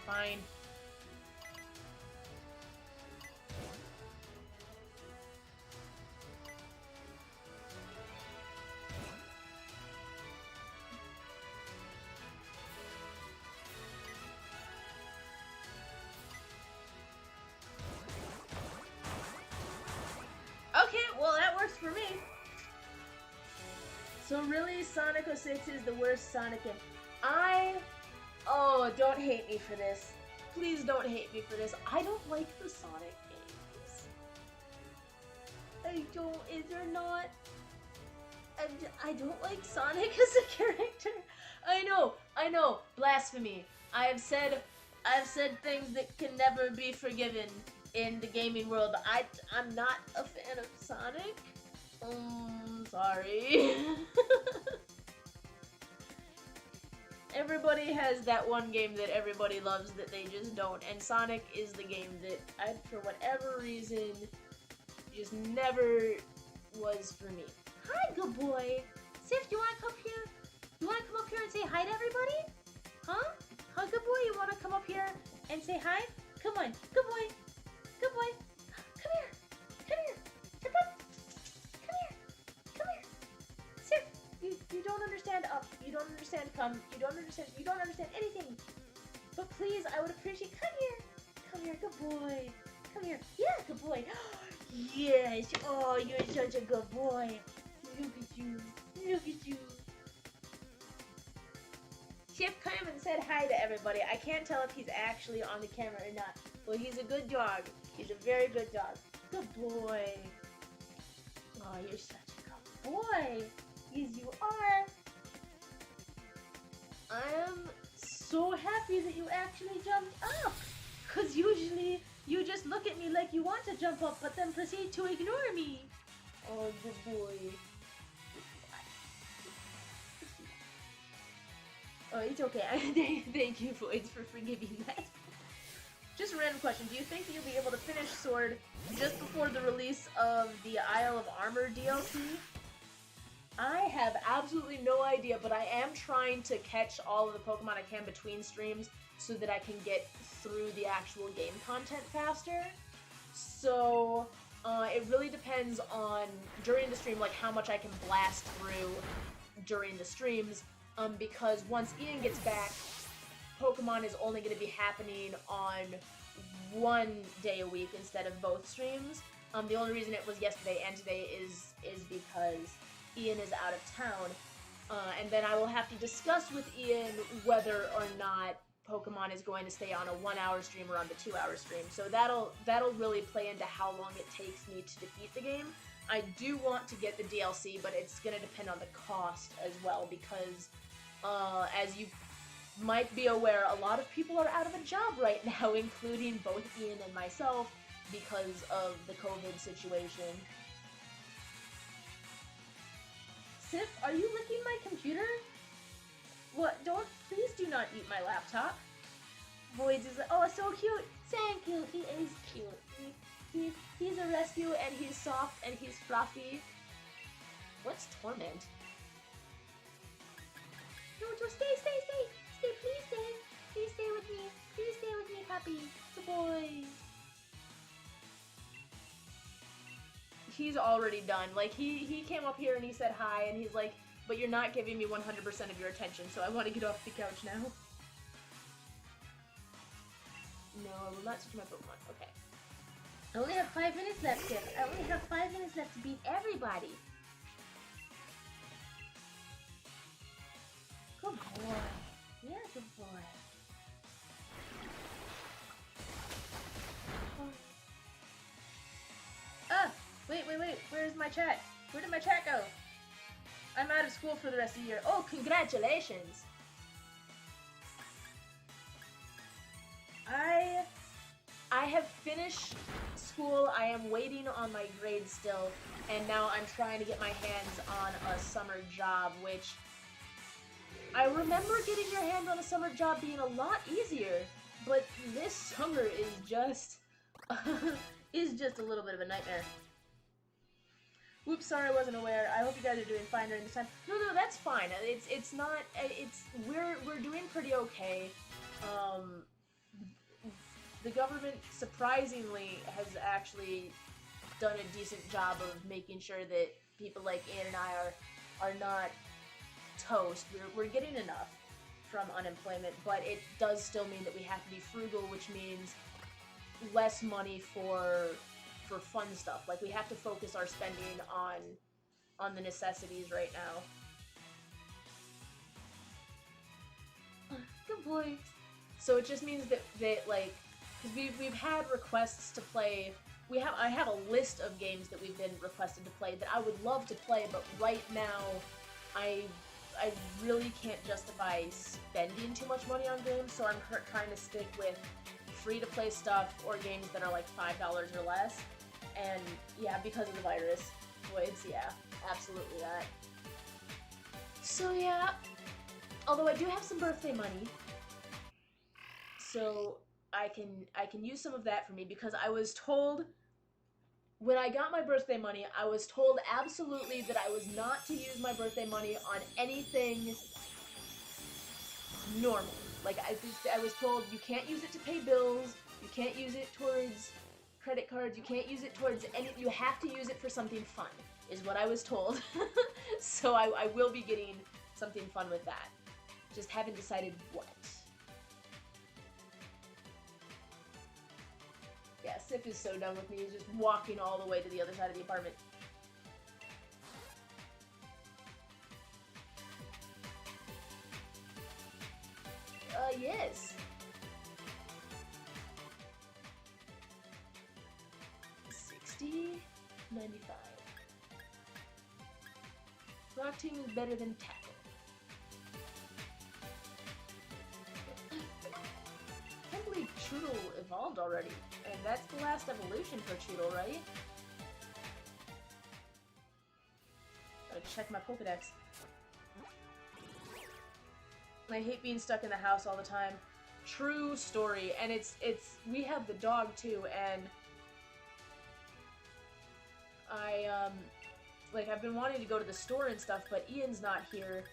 Fine. Okay, well that works for me. So really, Sonic 06 is the worst Sonic game. Oh, don't hate me for this. Please don't hate me for this. I don't like the Sonic games. I don't, is there not? I don't like Sonic as a character. I know, blasphemy. I have said things that can never be forgiven in the gaming world. I'm not a fan of Sonic. Sorry. Everybody has that one game that everybody loves that they just don't, and Sonic is the game that for whatever reason, just never was for me. Hi, good boy. Sif, you wanna come here? You wanna come up here and say hi to everybody? Huh? Huh, good boy, you wanna come up here and say hi? Come on, good boy. Good boy. Come here. Come here. Sit up. Come here. Come here. Sif, you don't understand up. You don't understand come. You don't understand anything. But please, I would appreciate, come here. Come here, good boy. Come here. Yeah, good boy. Yes. Oh, you're such a good boy. Look at you. Look at you. Chip came and said hi to everybody. I can't tell if he's actually on the camera or not. Well, he's a good dog. He's a very good dog. Good boy. Oh, you're such a good boy. Yes, you are. I am so happy that you actually jumped up. Because usually you just look at me like you want to jump up, but then proceed to ignore me. Oh, good boy. Oh, it's okay. Thank you, Voids, for forgiving that. Just a random question. Do you think that you'll be able to finish Sword just before the release of the Isle of Armor DLC? I have absolutely no idea, but I am trying to catch all of the Pokemon I can between streams so that I can get through the actual game content faster. So, it really depends on, during the stream, like how much I can blast through during the streams. Because once Ian gets back, Pokemon is only going to be happening on one day a week instead of both streams. The only reason it was yesterday and today is because Ian is out of town. And then I will have to discuss with Ian whether or not Pokemon is going to stay on a 1 hour stream or on the 2 hour stream. So that'll really play into how long it takes me to defeat the game. I do want to get the DLC, but it's going to depend on the cost as well, because as you might be aware, a lot of people are out of a job right now, including both Ian and myself, because of the COVID situation. Sif, are you licking my computer? What? Please do not eat my laptop. Voids is like, oh, so cute. Thank you. He is cute. He's a rescue, and he's soft, and he's fluffy. What's torment? No, stay. Please stay with me. Please stay with me, puppy. Good boy. He's already done. Like, he came up here and he said hi, and he's like, but you're not giving me 100% of your attention, so I want to get off the couch now. No, I will not touch my Pokemon. Okay. I only have 5 minutes left, Sif. I only have 5 minutes left to beat everybody. Good boy. Yeah, good boy. Ah! Wait. Where's my chat? Where did my chat go? I'm out of school for the rest of the year. Oh, congratulations! I have finished school. I am waiting on my grades still, and now I'm trying to get my hands on a summer job, which I remember getting your hands on a summer job being a lot easier, but this summer is just a little bit of a nightmare. Oops, sorry, I wasn't aware. I hope you guys are doing fine during this time. No, that's fine. We're doing pretty okay. The government, surprisingly, has actually done a decent job of making sure that people like Ian and I are not toast. We're getting enough from unemployment, but it does still mean that we have to be frugal, which means less money for fun stuff. Like, we have to focus our spending on the necessities right now. Good boy. So it just means that like, because we've had requests to play. I have a list of games that we've been requested to play that I would love to play, but right now I really can't justify spending too much money on games, so I'm trying to stick with free-to-play stuff or games that are like $5 or less. And yeah, because of the virus, Voids, yeah, absolutely that. So yeah, although I do have some birthday money, so I can use some of that for me, because I was told when I got my birthday money, I was told absolutely that I was not to use my birthday money on anything normal. Like, I was told you can't use it to pay bills, you can't use it towards credit cards, you can't use it towards you have to use it for something fun, is what I was told. So I will be getting something fun with that. Just haven't decided what. Yeah, Sif is so done with me. He's just walking all the way to the other side of the apartment. Yes. 60, 95. Rock Team is better than Tackle. I can't believe Choodle evolved already. And that's the last evolution for Choodle, right? Gotta check my Pokedex. I hate being stuck in the house all the time. True story. And we have the dog too, and I've been wanting to go to the store and stuff, but Ian's not here,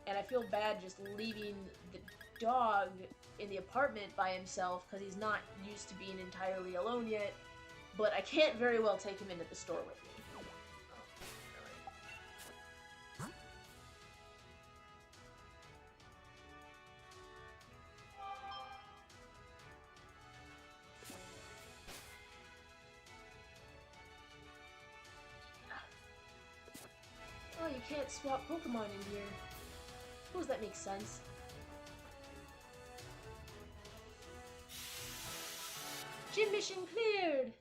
and I feel bad just leaving the dog in the apartment by himself, because he's not used to being entirely alone yet, but I can't very well take him into the store with me. Oh, you can't swap Pokemon in here. Suppose that makes sense. Gym mission cleared!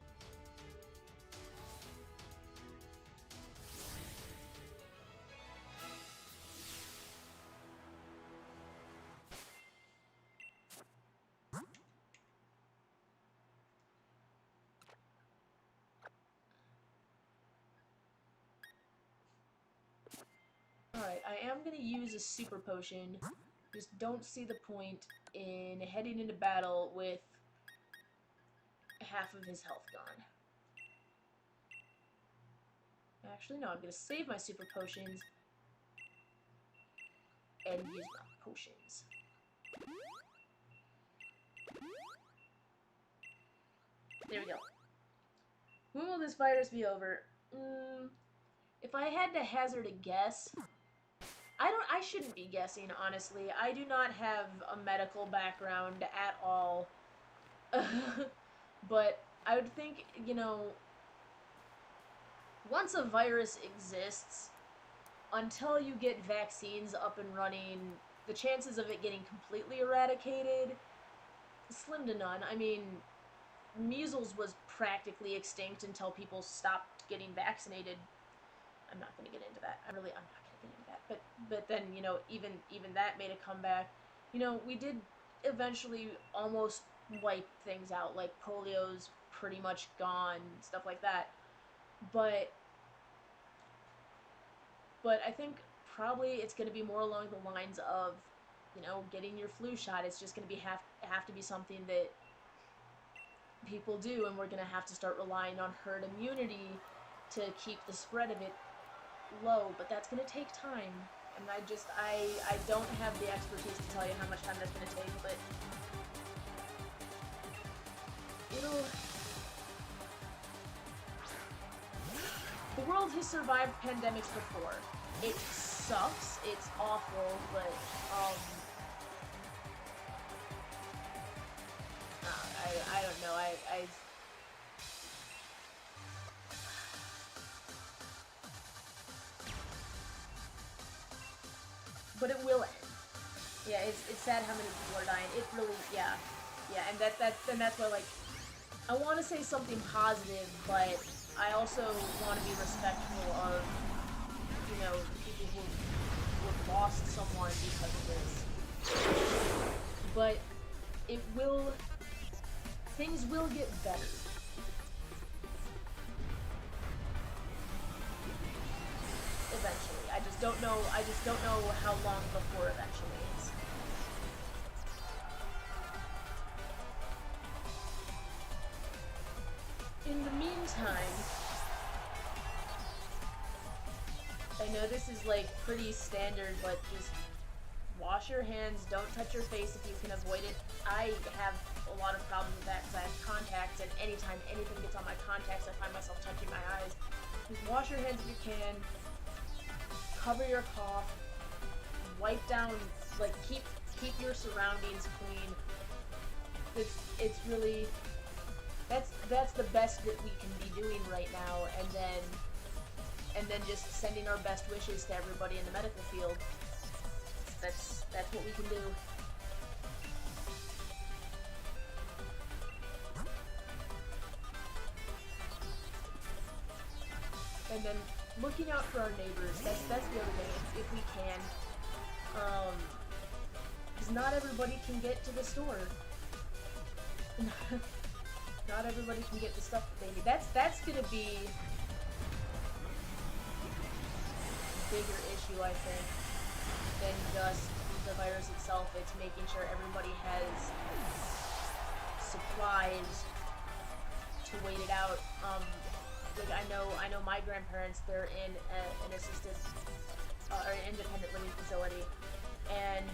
I am gonna use a super potion. Just don't see the point in heading into battle with half of his health gone. Actually, no, I'm gonna save my super potions and use my potions. There we go. When will this virus be over? If I had to hazard a guess, I shouldn't be guessing, honestly. I do not have a medical background at all. But I would think, you know, once a virus exists, until you get vaccines up and running, the chances of it getting completely eradicated, slim to none. I mean, measles was practically extinct until people stopped getting vaccinated. I'm not going to get into that. I'm not going to get into that. But then, you know, even that made a comeback. You know, we did eventually almost wipe things out. Like, polio's pretty much gone, stuff like that. But I think probably it's going to be more along the lines of, you know, getting your flu shot. It's just going to be have to be something that people do, and we're going to have to start relying on herd immunity to keep the spread of it low. But that's going to take time, and I don't have the expertise to tell you how much time that's going to take, but the world has survived pandemics before. It sucks, it's awful, but, I don't know, but it will end. Yeah, it's sad how many people are dying. It really, yeah, and that's why, like, I want to say something positive, but I also want to be respectful of, you know, people who have lost someone because of this. But things will get better. Eventually. I just don't know how long before eventually is. In the meantime, I know this is like pretty standard, but just wash your hands, don't touch your face if you can avoid it. I have a lot of problems with that because I have contacts, and anytime anything gets on my contacts, I find myself touching my eyes. Just wash your hands if you can, cover your cough, wipe down, like keep your surroundings clean. It's really, that's the best that we can be doing right now, and then just sending our best wishes to everybody in the medical field. That's what we can do. And then looking out for our neighbors. That's the other thing. If we can, because not everybody can get to the store. Not everybody can get the stuff that they need. That's gonna be a bigger issue, I think, than just the virus itself. It's making sure everybody has supplies to wait it out. Like I know my grandparents, they're in an assisted or an independent living facility, and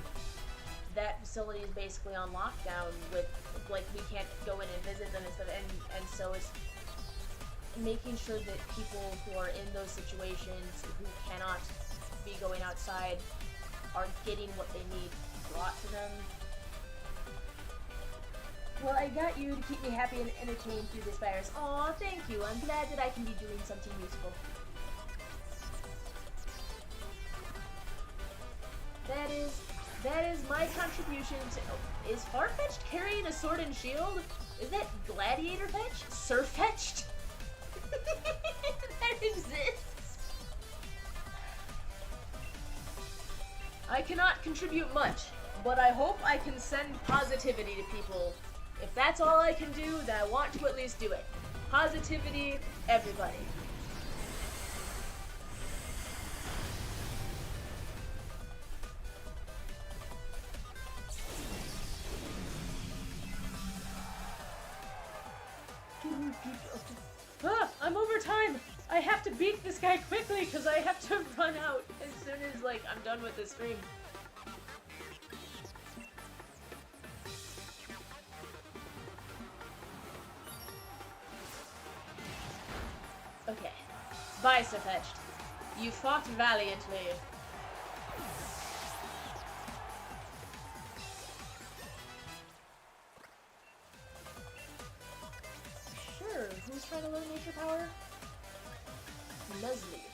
that facility is basically on lockdown with, like, we can't go in and visit them and stuff, and so it's making sure that people who are in those situations who cannot be going outside are getting what they need brought to them. Well, I got you to keep me happy and entertained through this virus. Aw, thank you. I'm glad that I can be doing something useful. That is my contribution to... Oh, is Farfetch'd carrying a sword and shield? Is that Gladiator Fetch? Surfetch'd? That exists. I cannot contribute much, but I hope I can send positivity to people. If that's all I can do, then I want to at least do it. Positivity, everybody. I have to beat this guy quickly because I have to run out as soon as, like, I'm done with this stream. Okay. Bye, Sirfetched. You fought valiantly. Sure, who's trying to learn nature power? Leslie.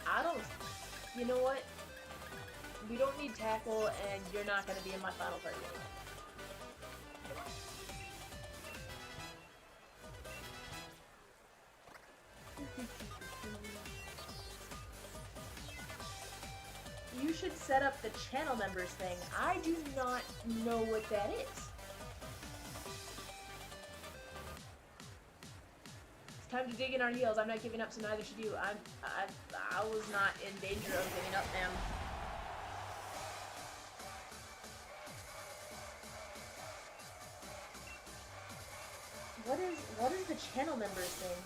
I don't... You know what? We don't need tackle, and you're not going to be in my final party anyway. You should set up the channel members thing. I do not know what that is. It's time to dig in our heels. I'm not giving up, so neither should you. I was not in danger of giving up, ma'am. What is the channel members thing?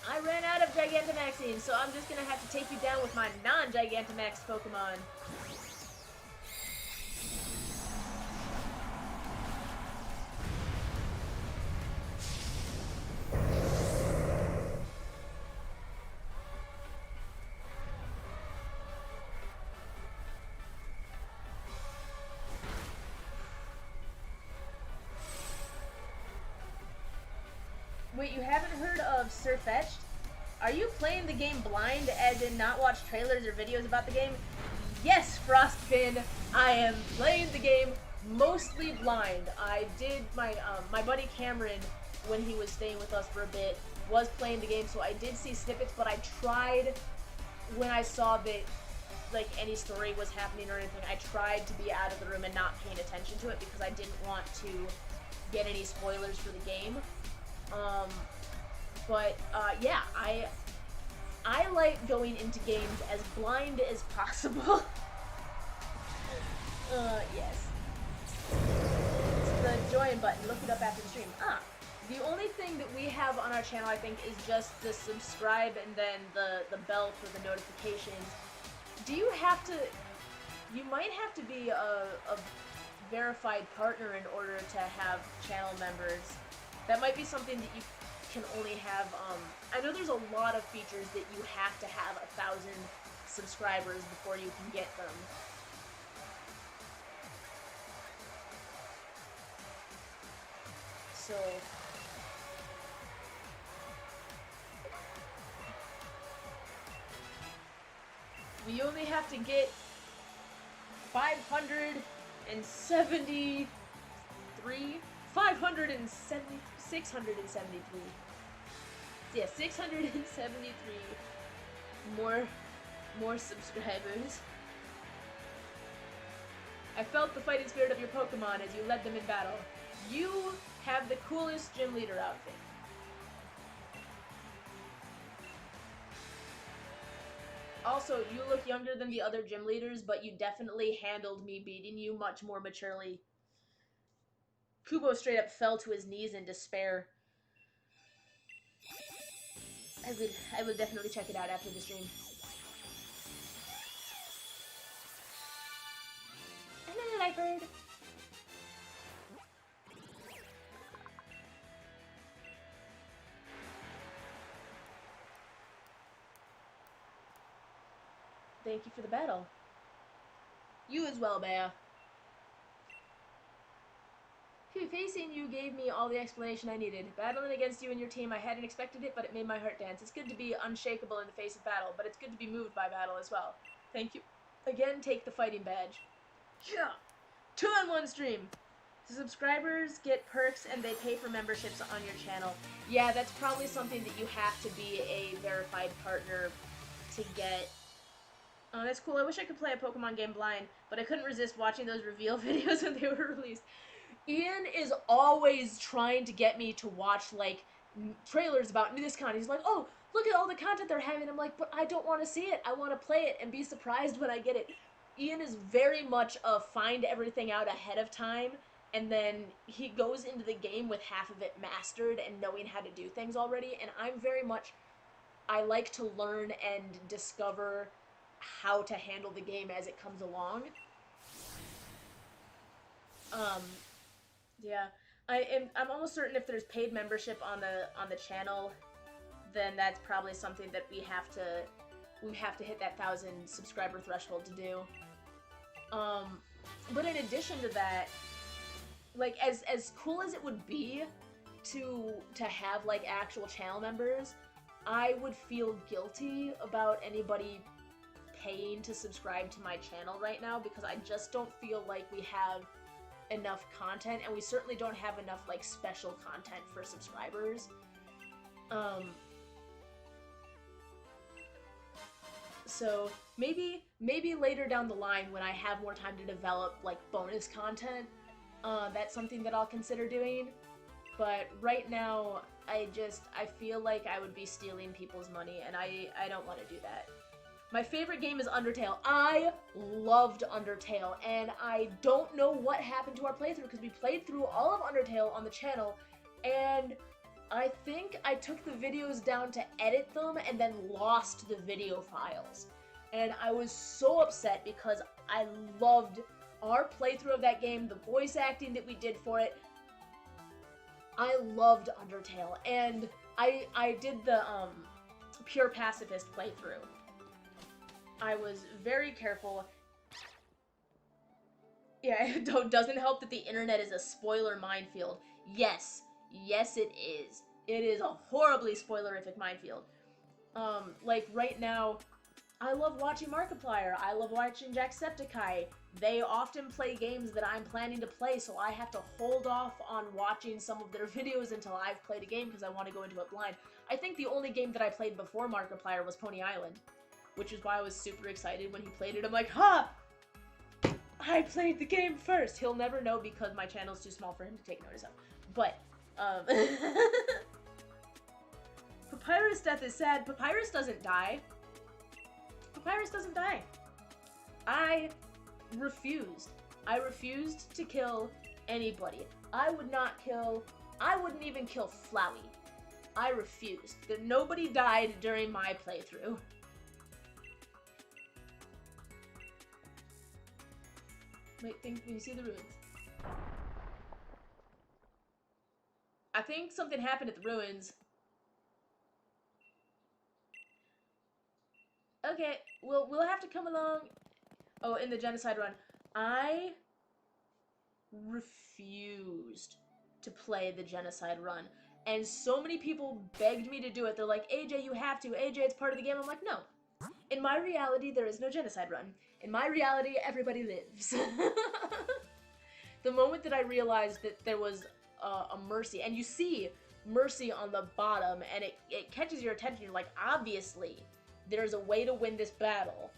I ran out of Gigantamaxing, so I'm just gonna have to take you down with my non-Gigantamax Pokemon. Wait, you haven't heard of Sirfetched? Are you playing the game blind, as in not watch trailers or videos about the game? Yes, Frostfin, I am playing the game mostly blind. I did my buddy Cameron, when he was staying with us for a bit, was playing the game, so I did see snippets, but I tried, when I saw that, like, any story was happening or anything, I tried to be out of the room and not paying attention to it, because I didn't want to get any spoilers for the game. Yeah, I like going into games as blind as possible. Yes. It's the join button. Look it up after the stream. The only thing that we have on our channel, I think, is just the subscribe and then the bell for the notifications. Do you have to... You might have to be a verified partner in order to have channel members. That might be something that you can only have, I know there's a lot of features that you have to have 1,000 subscribers before you can get them. So... we only have to get 673 yeah, 673 more subscribers. I felt the fighting spirit of your Pokemon as you led them in battle. You have the coolest gym leader outfit. Also, you look younger than the other gym leaders, but you definitely handled me beating you much more maturely. Kubo straight up fell to his knees in despair. I will definitely check it out after the stream. Hello, Lyford. Thank you for the battle. You as well, Bea. Phew, facing you gave me all the explanation I needed. Battling against you and your team, I hadn't expected it, but it made my heart dance. It's good to be unshakable in the face of battle, but it's good to be moved by battle as well. Thank you. Again, take the fighting badge. Yeah! 2-on-1 stream! The subscribers get perks and they pay for memberships on your channel. Yeah, that's probably something that you have to be a verified partner to get. Oh, that's cool. I wish I could play a Pokemon game blind, but I couldn't resist watching those reveal videos when they were released. Ian is always trying to get me to watch, like, trailers about this con. He's like, oh, look at all the content they're having. I'm like, but I don't want to see it. I want to play it and be surprised when I get it. Ian is very much a find everything out ahead of time, and then he goes into the game with half of it mastered and knowing how to do things already, and I'm very much, I like to learn and discover how to handle the game as it comes along. Yeah. I'm almost certain if there's paid membership on the channel, then that's probably something that we have to hit that 1,000 subscriber threshold to do. But in addition to that, like as cool as it would be to have like actual channel members, I would feel guilty about anybody paying to subscribe to my channel right now, because I just don't feel like we have enough content, and we certainly don't have enough like special content for subscribers. So maybe later down the line, when I have more time to develop like bonus content, that's something that I'll consider doing. But right now, I feel like I would be stealing people's money, and I don't want to do that. My favorite game is Undertale. I loved Undertale, and I don't know what happened to our playthrough, because we played through all of Undertale on the channel, and I think I took the videos down to edit them and then lost the video files. And I was so upset because I loved our playthrough of that game, the voice acting that we did for it. I loved Undertale, and I did the pure pacifist playthrough. I was very careful. Yeah, it doesn't help that the internet is a spoiler minefield. Yes, it is. It is a horribly spoilerific minefield. Like right now, I love watching Markiplier. I love watching Jacksepticeye. They often play games that I'm planning to play, so I have to hold off on watching some of their videos until I've played a game because I want to go into it blind. I think the only game that I played before Markiplier was Pony Island, which is why I was super excited when he played it. I'm like, ha! I played the game first! He'll never know because my channel's too small for him to take notice of. But, Papyrus' death is sad. Papyrus doesn't die. Papyrus doesn't die. I refused. I refused to kill anybody. I wouldn't even kill Flowey. I refused. That nobody died during my playthrough. Wait, can you see the ruins? I think something happened at the ruins. Okay, we'll have to come along. Oh, in the genocide run. I refused to play the genocide run. And so many people begged me to do it. They're like, AJ, you have to. AJ, it's part of the game. I'm like, no. In my reality, there is no genocide run. In my reality, everybody lives. The moment that I realized that there was a mercy, and you see mercy on the bottom, and it catches your attention, you're like, obviously, there's a way to win this battle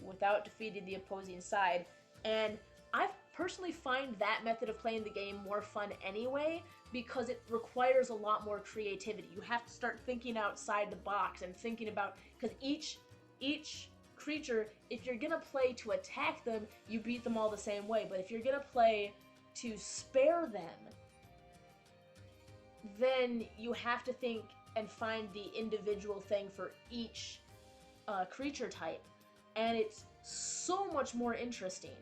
without defeating the opposing side. And I personally find that method of playing the game more fun anyway, because it requires a lot more creativity. You have to start thinking outside the box and thinking about, because each creature, if you're gonna play to attack them, you beat them all the same way. But if you're gonna play to spare them, then you have to think and find the individual thing for each creature type. And it's so much more interesting.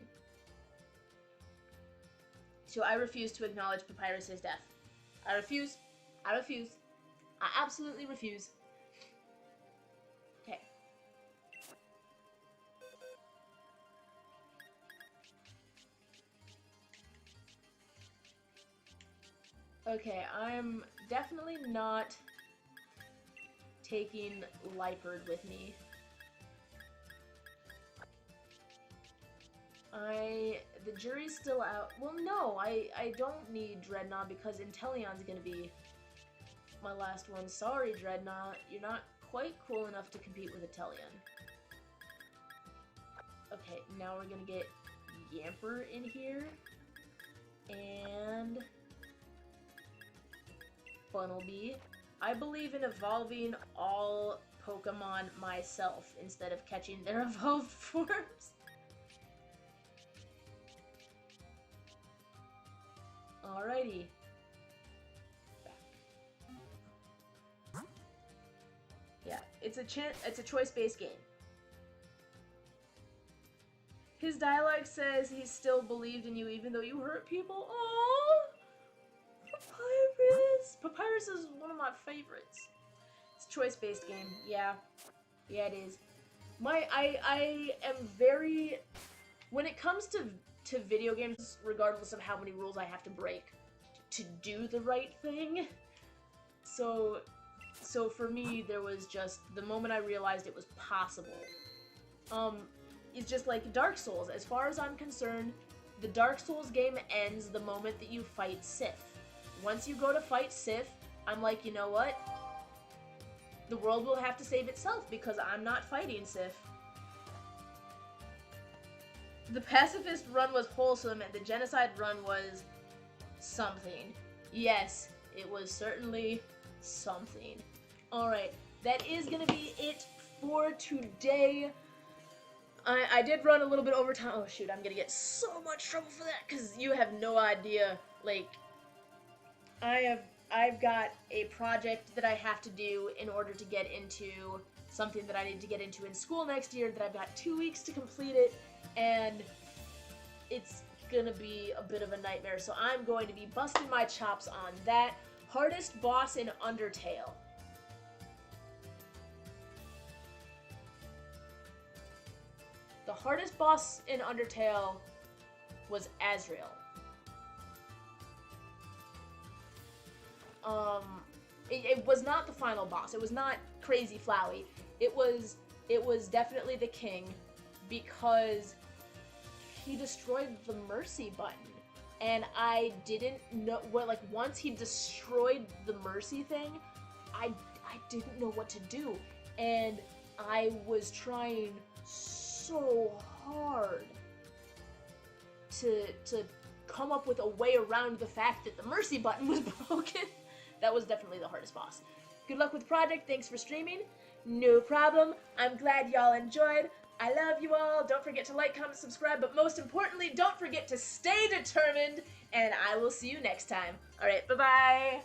So I refuse to acknowledge Papyrus' death. I refuse. I refuse. I absolutely refuse. Okay. Okay, I'm definitely not taking Leopard with me. The jury's still out. Well, no, I don't need Dreadnought because Intellion's gonna be my last one. Sorry, Dreadnought. You're not quite cool enough to compete with Intelion. Okay, now we're gonna get Yamper in here. And Funnelby. I believe in evolving all Pokemon myself instead of catching their evolved forms. Alrighty. Yeah, it's a choice-based game. His dialogue says he still believed in you even though you hurt people. Aww! Papyrus! Papyrus is one of my favorites. It's a choice-based game. Yeah. Yeah, it is. I am very... When it comes to video games, regardless of how many rules I have to break to do the right thing, so for me, there was just the moment I realized it was possible. It's just like Dark Souls. As far as I'm concerned, the Dark Souls game ends the moment that you fight Sif. Once you go to fight Sif, I'm like, you know what? The world will have to save itself because I'm not fighting Sif. The pacifist run was wholesome and the genocide run was something. Yes, it was certainly something. Alright, that is gonna be it for today. I did run a little bit over time. Oh shoot, I'm gonna get so much trouble for that because you have no idea. Like, I've got a project that I have to do in order to get into something that I need to get into in school next year that I've got 2 weeks to complete it, and it's gonna be a bit of a nightmare, so I'm going to be busting my chops on that. Hardest boss in Undertale. The hardest boss in Undertale was Azrael. It was not the final boss. It was not Crazy Flowey. It was definitely the king because he destroyed the mercy button. And I didn't know what, like, once he destroyed the mercy thing, I didn't know what to do. And I was trying so hard to come up with a way around the fact that the mercy button was broken. That was definitely the hardest boss. Good luck with the project. Thanks for streaming. No problem. I'm glad y'all enjoyed. I love you all. Don't forget to like, comment, subscribe, but most importantly, don't forget to stay determined, and I will see you next time. Alright, bye-bye.